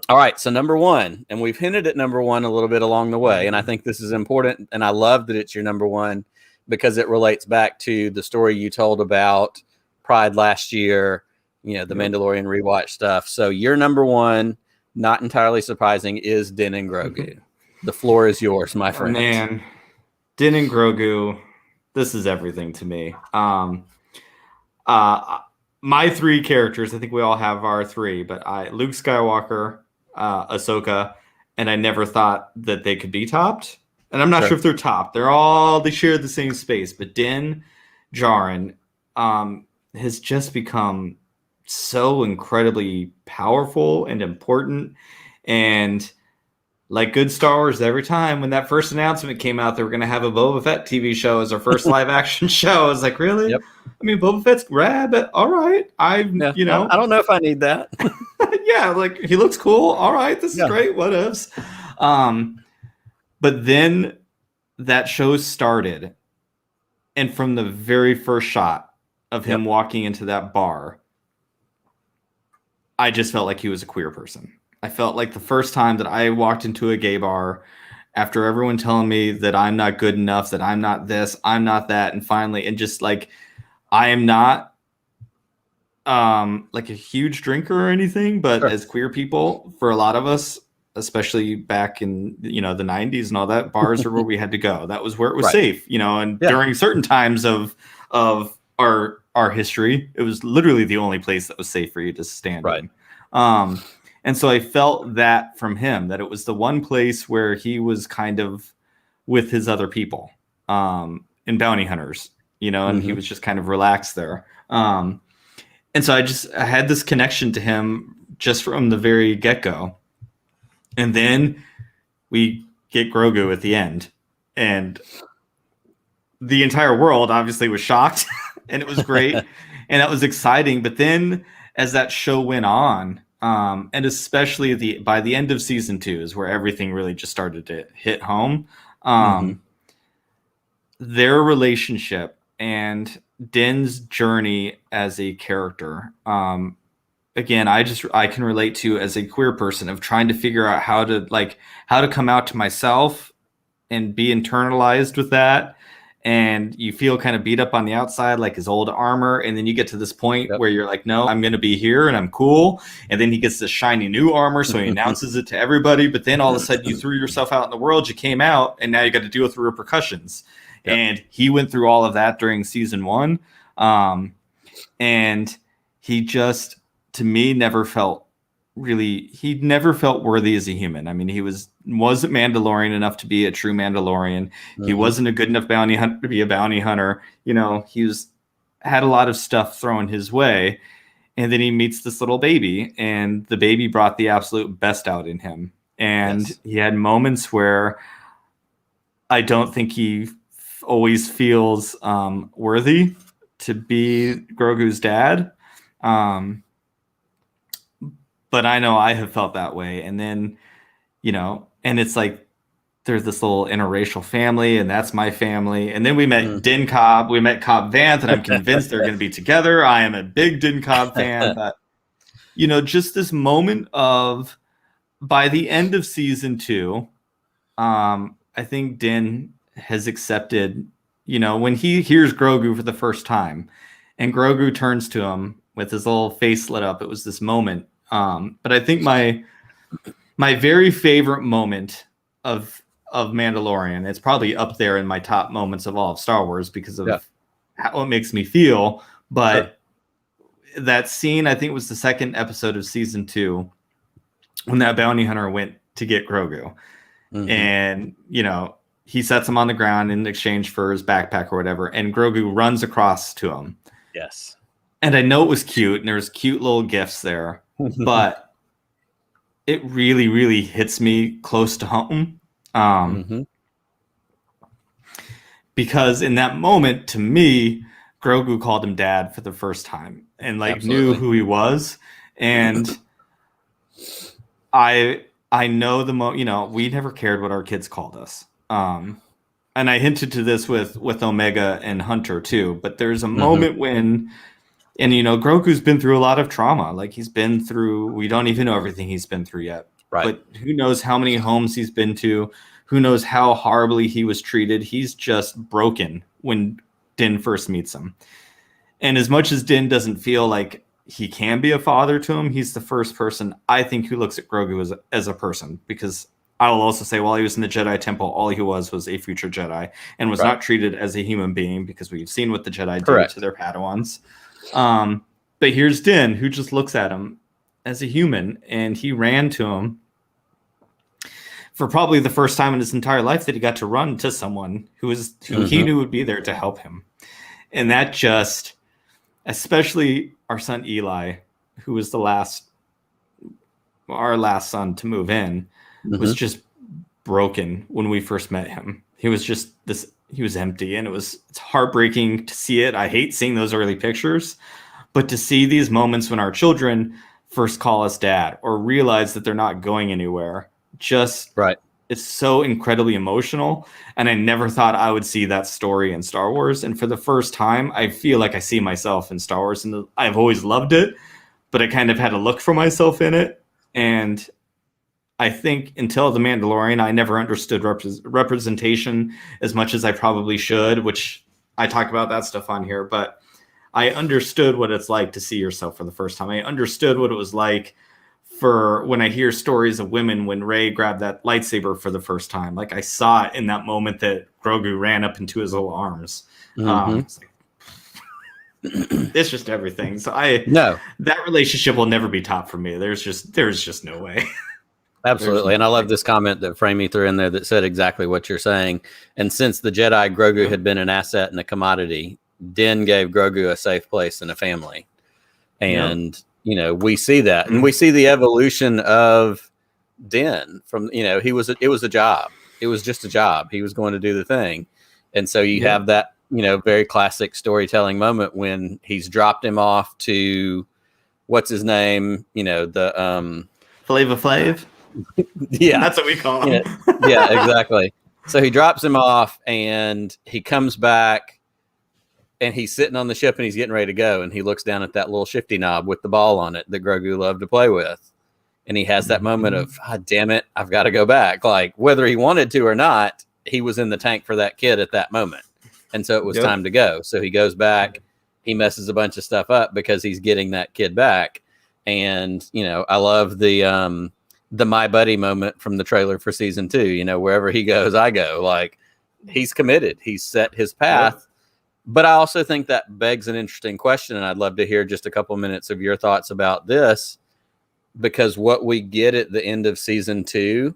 All right, so number one, and we've hinted at number one a little bit along the way, and I think this is important, and I love that it's your number one because it relates back to the story you told about Pride last year, the Mandalorian rewatch stuff. So your number one, not entirely surprising, is Din and Grogu. The floor is yours, my friend. Oh, man, Din and Grogu, this is everything to me. My three characters, I think we all have our three, but Luke Skywalker, Ahsoka, and I never thought that they could be topped. And I'm not sure if they're topped. They share the same space, but Din Djarin has just become so incredibly powerful and important. And like good Star Wars, every time when that first announcement came out, they were going to have a Boba Fett TV show as our first live action show. I was like, really? Yep. I mean, Boba Fett's rad, but all right. I don't know if I need that. Yeah, like he looks cool. All right, this is great. What ifs? But then that show started, and from the very first shot of him walking into that bar, I just felt like he was a queer person. I felt like the first time that I walked into a gay bar, after everyone telling me that I'm not good enough, that I'm not this, I'm not that, and finally, and just like, I am not like a huge drinker or anything, but as queer people, for a lot of us, especially back in the 90s and all that, bars are where we had to go. That was where it was safe, and during certain times of our history, it was literally the only place that was safe for you to stand in. And so I felt that from him, that it was the one place where he was kind of with his other people in bounty hunters, and he was just kind of relaxed there. And so I had this connection to him just from the very get-go. And then we get Grogu at the end. And the entire world obviously was shocked, and it was great. And that was exciting. But then as that show went on, and especially by the end of season 2 is where everything really just started to hit home. Their relationship and Din's journey as a character, again, I can relate to as a queer person of trying to figure out how to come out to myself and be internalized with that. And you feel kind of beat up on the outside, like his old armor. And then you get to this point where you're like, no, I'm going to be here and I'm cool. And then he gets this shiny new armor. So he announces it to everybody. But then all of a sudden you threw yourself out in the world, you came out, and now you got to deal with the repercussions. And he went through all of that during season 1. And he just, to me, never felt worthy as a human. I mean, he wasn't Mandalorian enough to be a true Mandalorian. He wasn't a good enough bounty hunter to be a bounty hunter. He had a lot of stuff thrown his way. And then he meets this little baby, and the baby brought the absolute best out in him. And he had moments where I don't think he always feels worthy to be Grogu's dad. But I know I have felt that way. And then, and it's like, there's this little interracial family, and that's my family. And then we met Din Cobb. We met Cobb Vanth, and I'm convinced they're going to be together. I am a big Din Cobb fan. But, just this moment of, by the end of season 2, I think Din has accepted, when he hears Grogu for the first time, and Grogu turns to him with his little face lit up, it was this moment. But I think my very favorite moment of Mandalorian, it's probably up there in my top moments of all of Star Wars because of how it makes me feel. But that scene, I think, was the second episode of season 2 when that bounty hunter went to get Grogu. And, he sets him on the ground in exchange for his backpack or whatever. And Grogu runs across to him. Yes. And I know it was cute, and there was cute little gifts there. But it really, really hits me close to home. Because in that moment, to me, Grogu called him dad for the first time and knew who he was. And I know we never cared what our kids called us. And I hinted to this with Omega and Hunter too, but there's a moment when And, Grogu's been through a lot of trauma. Like, we don't even know everything he's been through yet. Right. But who knows how many homes he's been to? Who knows how horribly he was treated? He's just broken when Din first meets him. And as much as Din doesn't feel like he can be a father to him, he's the first person, I think, who looks at Grogu as a person. Because I will also say, while he was in the Jedi Temple, all he was a future Jedi and was not treated as a human being, because we've seen what the Jedi do to their Padawans. But here's Din, who just looks at him as a human, and he ran to him for probably the first time in his entire life that he got to run to someone who he knew would be there to help him. And that just, especially our son Eli, who was our last son to move in, was just broken when we first met him. He was just he was empty, and it's heartbreaking to see it. I hate seeing those early pictures, but to see these moments when our children first call us dad or realize that they're not going anywhere, it's so incredibly emotional. And I never thought I would see that story in Star Wars. And for the first time, I feel like I see myself in Star Wars, and I've always loved it, but I kind of had to look for myself in it. And I think until The Mandalorian, I never understood representation as much as I probably should, which I talk about that stuff on here. But I understood what it's like to see yourself for the first time. I understood what it was like for when I hear stories of women when Rey grabbed that lightsaber for the first time. Like, I saw it in that moment that Grogu ran up into his little arms. It's just everything. So that relationship will never be topped for me. There's just no way. Absolutely. And I love this comment that Framey threw in there that said exactly what you're saying. And since the Jedi, Grogu had been an asset and a commodity, Din gave Grogu a safe place and a family. And, we see that. And we see the evolution of Din from, it was a job. It was just a job. He was going to do the thing. And so you have that, very classic storytelling moment when he's dropped him off to, what's his name? The Flava Flav. Yeah, that's what we call him. Yeah, exactly. So he drops him off, and he comes back, and he's sitting on the ship, and he's getting ready to go, and he looks down at that little shifty knob with the ball on it that Grogu loved to play with, and he has that moment of, damn it, I've got to go back. Like, whether he wanted to or not, he was in the tank for that kid at that moment, and so it was time to go. So he goes back, he messes a bunch of stuff up because he's getting that kid back, and I love the My Buddy moment from the trailer for season 2, wherever he goes, I go. Like, he's committed. He's set his path. Yeah. But I also think that begs an interesting question, and I'd love to hear just a couple minutes of your thoughts about this, because what we get at the end of season 2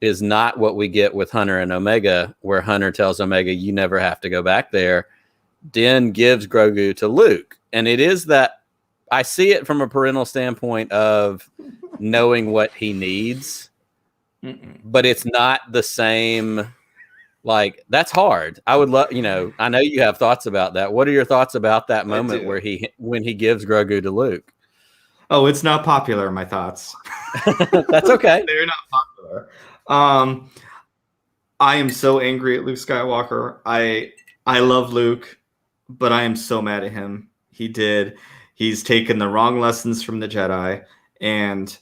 is not what we get with Hunter and Omega, where Hunter tells Omega, you never have to go back there. Din gives Grogu to Luke. And it is that I see it from a parental standpoint of knowing what he needs, but it's not the same. Like, that's hard. I would love, I know you have thoughts about that. What are your thoughts about that moment when he gives Grogu to Luke? Oh, it's not popular, my thoughts. That's okay. They're not popular. I am so angry at Luke Skywalker. I love Luke, but I am so mad at him. He's taken the wrong lessons from the Jedi, and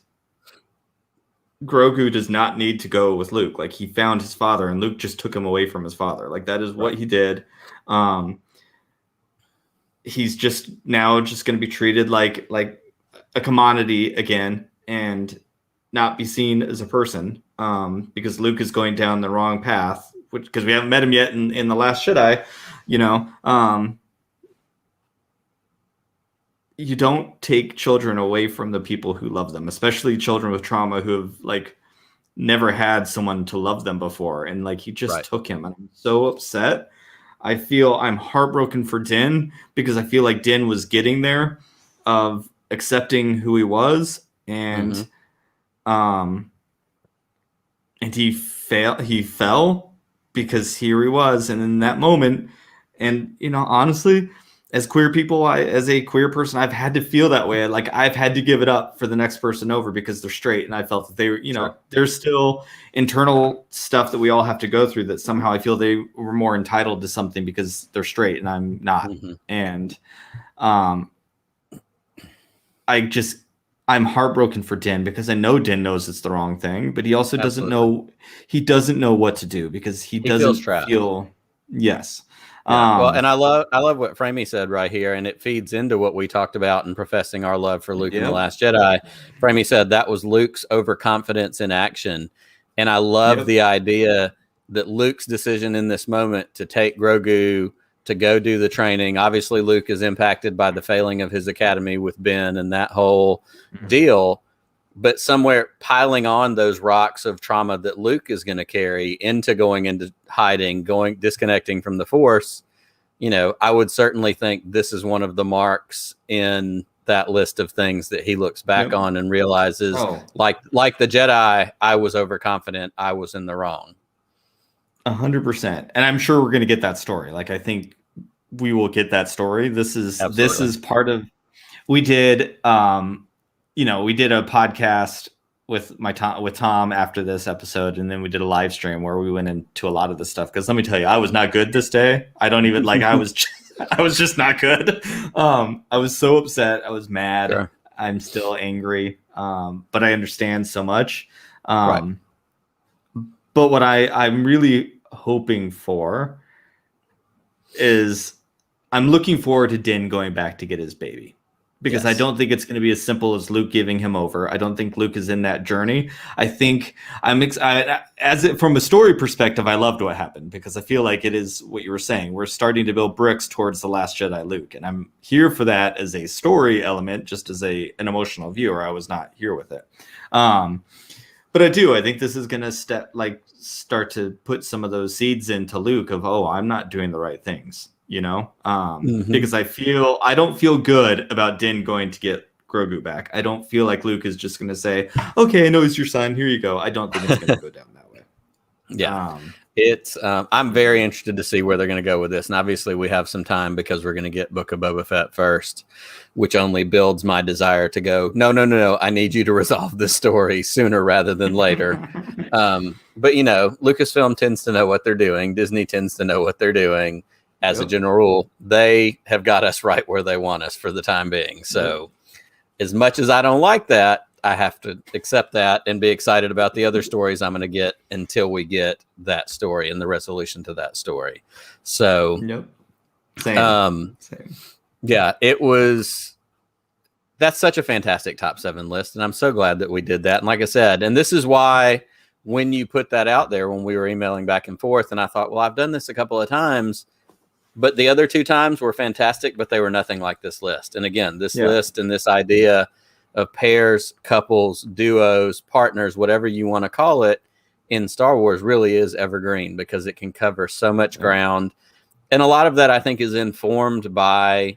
Grogu does not need to go with Luke. Like, he found his father, and Luke just took him away from his father. Like, that is what he did. He's just going to be treated like a commodity again, and not be seen as a person, because Luke is going down the wrong path, because we haven't met him yet in The Last Jedi, you don't take children away from the people who love them, especially children with trauma who have never had someone to love them before. And he just took him, and I'm so upset. I'm heartbroken for Din, because I feel like Din was getting there of accepting who he was. And, and he fell because here he was. And in that moment, and, honestly, as queer people, as a queer person, I've had to feel that way. Like, I've had to give it up for the next person over because they're straight. And I felt that they were, there's still internal stuff that we all have to go through, that somehow I feel they were more entitled to something because they're straight and I'm not. And I'm heartbroken for Din because I know Din knows it's the wrong thing, but he also doesn't know what to do because he doesn't feel yes. Yeah, well, and I love what Framey said right here, and it feeds into what we talked about in professing our love for Luke in The Last Jedi. Framey said that was Luke's overconfidence in action, and I love the idea that Luke's decision in this moment to take Grogu to go do the training. Obviously, Luke is impacted by the failing of his academy with Ben and that whole deal. But somewhere piling on those rocks of trauma that Luke is going to carry into going into hiding, disconnecting from the Force, I would certainly think this is one of the marks in that list of things that he looks back on and realizes, like the Jedi, I was overconfident. I was in the wrong. 100%. And I'm sure we're going to get that story. Like, I think we will get that story. This is part of, we did a podcast with Tom after this episode, and then we did a live stream where we went into a lot of this stuff. Because let me tell you, I was not good this day. I don't even I was just not good. I was so upset. I was mad. Sure. I'm still angry. But I understand so much. Right. But what I'm really hoping for is I'm looking forward to Din going back to get his baby. Because I don't think it's going to be as simple as Luke giving him over. I don't think Luke is in that journey. I think from a story perspective, I loved what happened because I feel like it is what you were saying. We're starting to build bricks towards The Last Jedi Luke. And I'm here for that as a story element, just as an emotional viewer. I was not here with it. But I think this is going to start to put some of those seeds into Luke of, I'm not doing the right things. Because I don't feel good about Din going to get Grogu back. I don't feel like Luke is just going to say, okay, I know he's your son. Here you go. I don't think it's going to go down that way. Yeah. I'm very interested to see where they're going to go with this. And obviously we have some time because we're going to get Book of Boba Fett first, which only builds my desire to go, no. I need you to resolve this story sooner rather than later. But Lucasfilm tends to know what they're doing. Disney tends to know what they're doing. As a general rule, they have got us right where they want us for the time being. So as much as I don't like that, I have to accept that and be excited about the other stories I'm going to get until we get that story and the resolution to that story. So, Same. Yeah, that's such a fantastic top 7 list. And I'm so glad that we did that. And like I said, and this is why when you put that out there, when we were emailing back and forth, and I thought, well, I've done this a couple of times, but the other 2 times were fantastic, but they were nothing like this list. And again, this list and this idea of pairs, couples, duos, partners, whatever you want to call it in Star Wars really is evergreen because it can cover so much ground. And a lot of that I think is informed by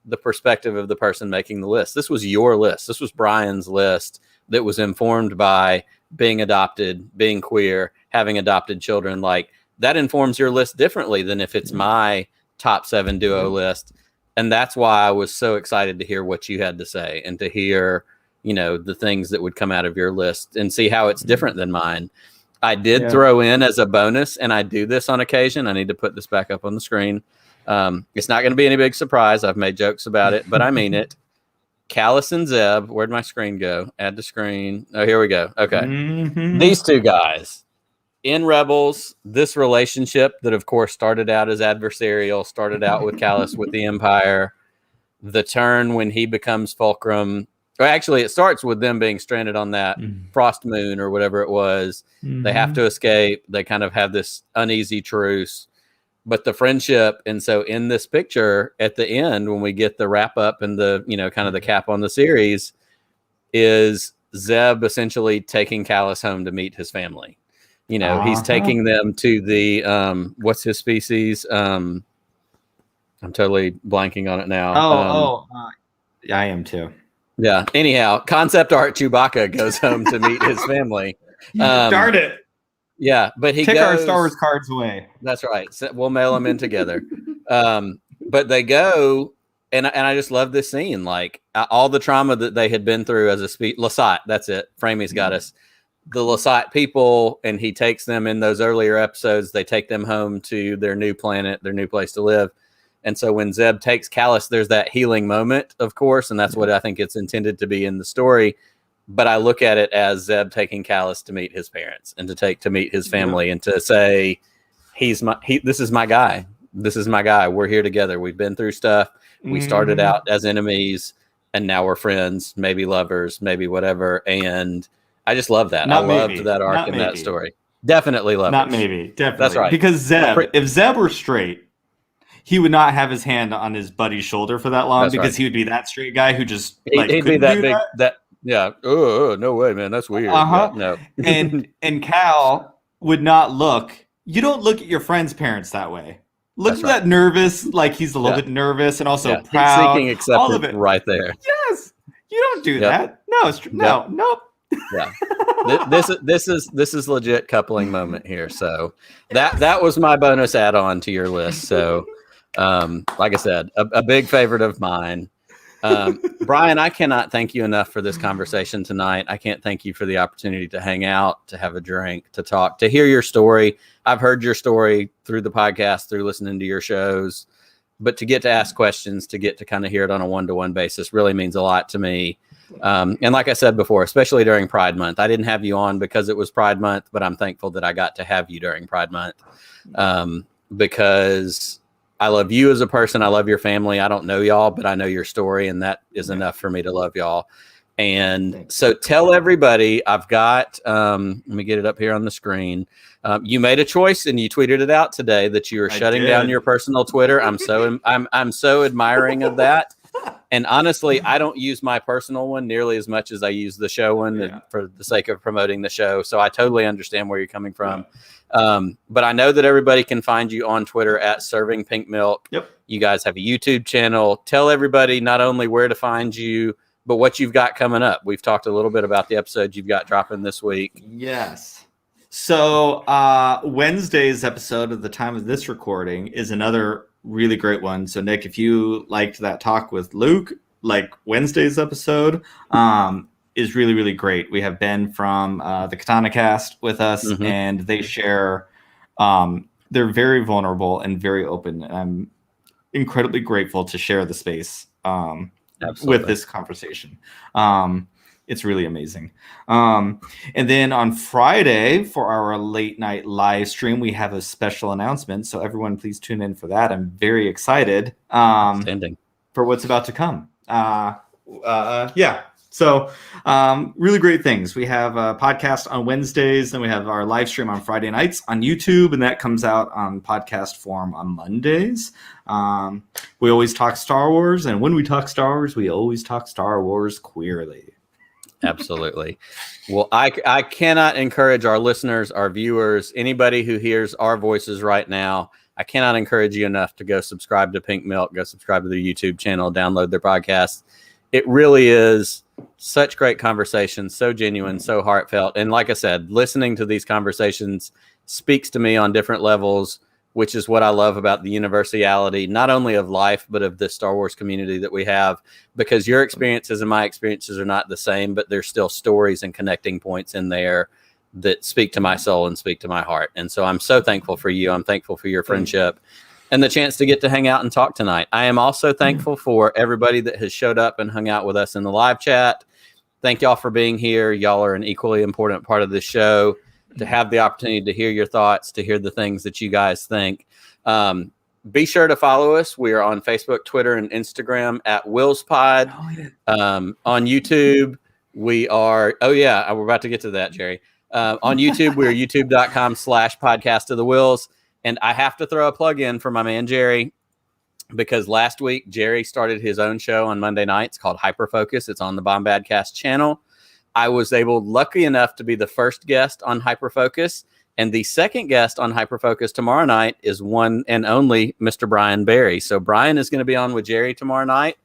the perspective of the person making the list. This was your list. This was Bryan's list that was informed by being adopted, being queer, having adopted children. Like that informs your list differently than if it's my top 7 duo list. And that's why I was so excited to hear what you had to say and to hear, the things that would come out of your list and see how it's different than mine. I did throw in as a bonus, and I do this on occasion. I need to put this back up on the screen. It's not going to be any big surprise. I've made jokes about it, but I mean it. Callus and Zeb. Where'd my screen go? Add to screen. Oh, here we go. Okay. These 2 guys. In Rebels, this relationship that, of course, started out as adversarial, started out with Callus with the Empire, the turn when he becomes Fulcrum. Or actually, it starts with them being stranded on that frost moon or whatever it was. They have to escape. They kind of have this uneasy truce. But the friendship, and so in this picture at the end, when we get the wrap up and the, kind of the cap on the series, is Zeb essentially taking Callus home to meet his family. He's taking them to the what's his species? I'm totally blanking on it now. I am too. Yeah. Anyhow, concept art Chewbacca goes home to meet his family. Darn it. Yeah, but he Take our Star Wars cards away. That's right. So we'll mail them in together. But they go, and I just love this scene. Like all the trauma that they had been through as a Lasat. That's it. Framey's got us. The Lasat people, and he takes them in those earlier episodes. They take them home to their new planet, their new place to live. And so when Zeb takes Kallus, there's that healing moment, of course, and that's what I think it's intended to be in the story. But I look at it as Zeb taking Kallus to meet his parents and to meet his family and to say, this is my guy. This is my guy. We're here together. We've been through stuff. We started out as enemies and now we're friends, maybe lovers, maybe whatever. And I just love that. Loved that arc in that story. Definitely lovers. Not maybe. Definitely. That's right. Because if Zeb were straight, he would not have his hand on his buddy's shoulder for that long because he would be that straight guy who just he'd be that big yeah. Oh, no way, man. That's weird. No. and Cal would not look. You don't look at your friend's parents that way. Look at that nervous, like he's a little bit nervous and also proud. Seeking acceptance right there. Yes. You don't do that. No, nope. Yeah. This is legit coupling moment here. So that was my bonus add-on to your list. So like I said, a big favorite of mine. Bryan, I cannot thank you enough for this conversation tonight. I can't thank you for the opportunity to hang out, to have a drink, to talk, to hear your story. I've heard your story through the podcast, through listening to your shows, but to get to ask questions, to get to kind of hear it on a one-to-one basis really means a lot to me. And like I said before, especially during Pride Month, I didn't have you on because it was Pride Month, but I'm thankful that I got to have you during Pride Month because I love you as a person. I love your family. I don't know y'all, but I know your story, and that is enough for me to love y'all. And so tell everybody, I've got, let me get it up here on the screen. You made a choice and you tweeted it out today that you are shutting down your personal Twitter. I'm so admiring of that. And honestly, I don't use my personal one nearly as much as I use the show one for the sake of promoting the show. So I totally understand where you're coming from. But I know that everybody can find you on Twitter at Serving Pink Milk. Yep. You guys have a YouTube channel. Tell everybody not only where to find you, but what you've got coming up. We've talked a little bit about the episode you've got dropping this week. Yes. So Wednesday's episode at the time of this recording is another really great one. So Nick, if you liked that talk with Luke, like Wednesday's episode is really, really great. We have Ben from the Katana Cast with us, and they share, they're very vulnerable and very open. I'm incredibly grateful to share the space with this conversation. It's really amazing. And then on Friday for our late night live stream, we have a special announcement. So everyone, please tune in for that. I'm very excited for what's about to come. So really great things. We have a podcast on Wednesdays, then we have our live stream on Friday nights on YouTube, and that comes out on podcast form on Mondays. We always talk Star Wars, and when we talk Star Wars, we always talk Star Wars queerly. Absolutely. Well, I cannot encourage our listeners, our viewers, anybody who hears our voices right now, I cannot encourage you enough to go subscribe to Pink Milk, go subscribe to their YouTube channel, download their podcast. It really is such great conversations, so genuine, so heartfelt. And like I said, listening to these conversations speaks to me on different levels, which is what I love about the universality, not only of life, but of the Star Wars community that we have, because your experiences and my experiences are not the same, but there's still stories and connecting points in there that speak to my soul and speak to my heart. And so I'm so thankful for you. I'm thankful for your friendship and the chance to get to hang out and talk tonight. I am also thankful for everybody that has showed up and hung out with us in the live chat. Thank y'all for being here. Y'all are an equally important part of this show. To have the opportunity to hear your thoughts, to hear the things that you guys think. Be sure to follow us. We are on Facebook, Twitter, and Instagram at WillsPod. On YouTube, we are, we're about to get to that, Jerry. On YouTube, we're youtube.com/podcast of the Wills. And I have to throw a plug in for my man, Jerry, because last week, Jerry started his own show on Monday nights called Hyperfocus. It's on the Bombadcast channel. I was lucky enough to be the first guest on Hyperfocus, and the second guest on Hyperfocus tomorrow night is one and only Mr. Bryan Barry. So Bryan is going to be on with Jerry tomorrow night.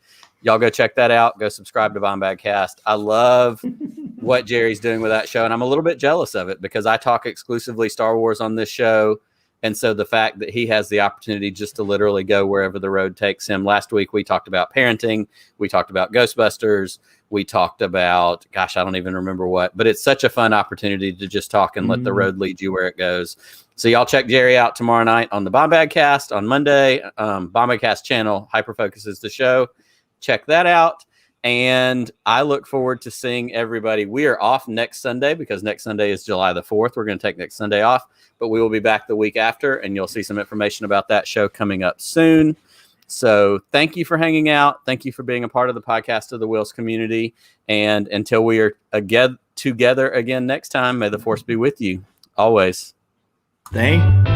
Y'all go check that out. Go subscribe to Bombadcast. I love what Jerry's doing with that show, and I'm a little bit jealous of it because I talk exclusively Star Wars on this show. And so the fact that he has the opportunity just to literally go wherever the road takes him. Last week, we talked about parenting. We talked about Ghostbusters. We talked about, gosh, I don't even remember what, but it's such a fun opportunity to just talk and let the road lead you where it goes. So y'all check Jerry out tomorrow night on the Bombad Cast on Monday. Bombad Cast channel hyperfocuses the show. Check that out. And I look forward to seeing everybody. We are off next Sunday because next Sunday is July the 4th. We're going to take next Sunday off, but we will be back the week after, and you'll see some information about that show coming up soon. So thank you for hanging out. Thank you for being a part of the Podcast of the Wheels community. And until we are together again next time, may the force be with you always. Thank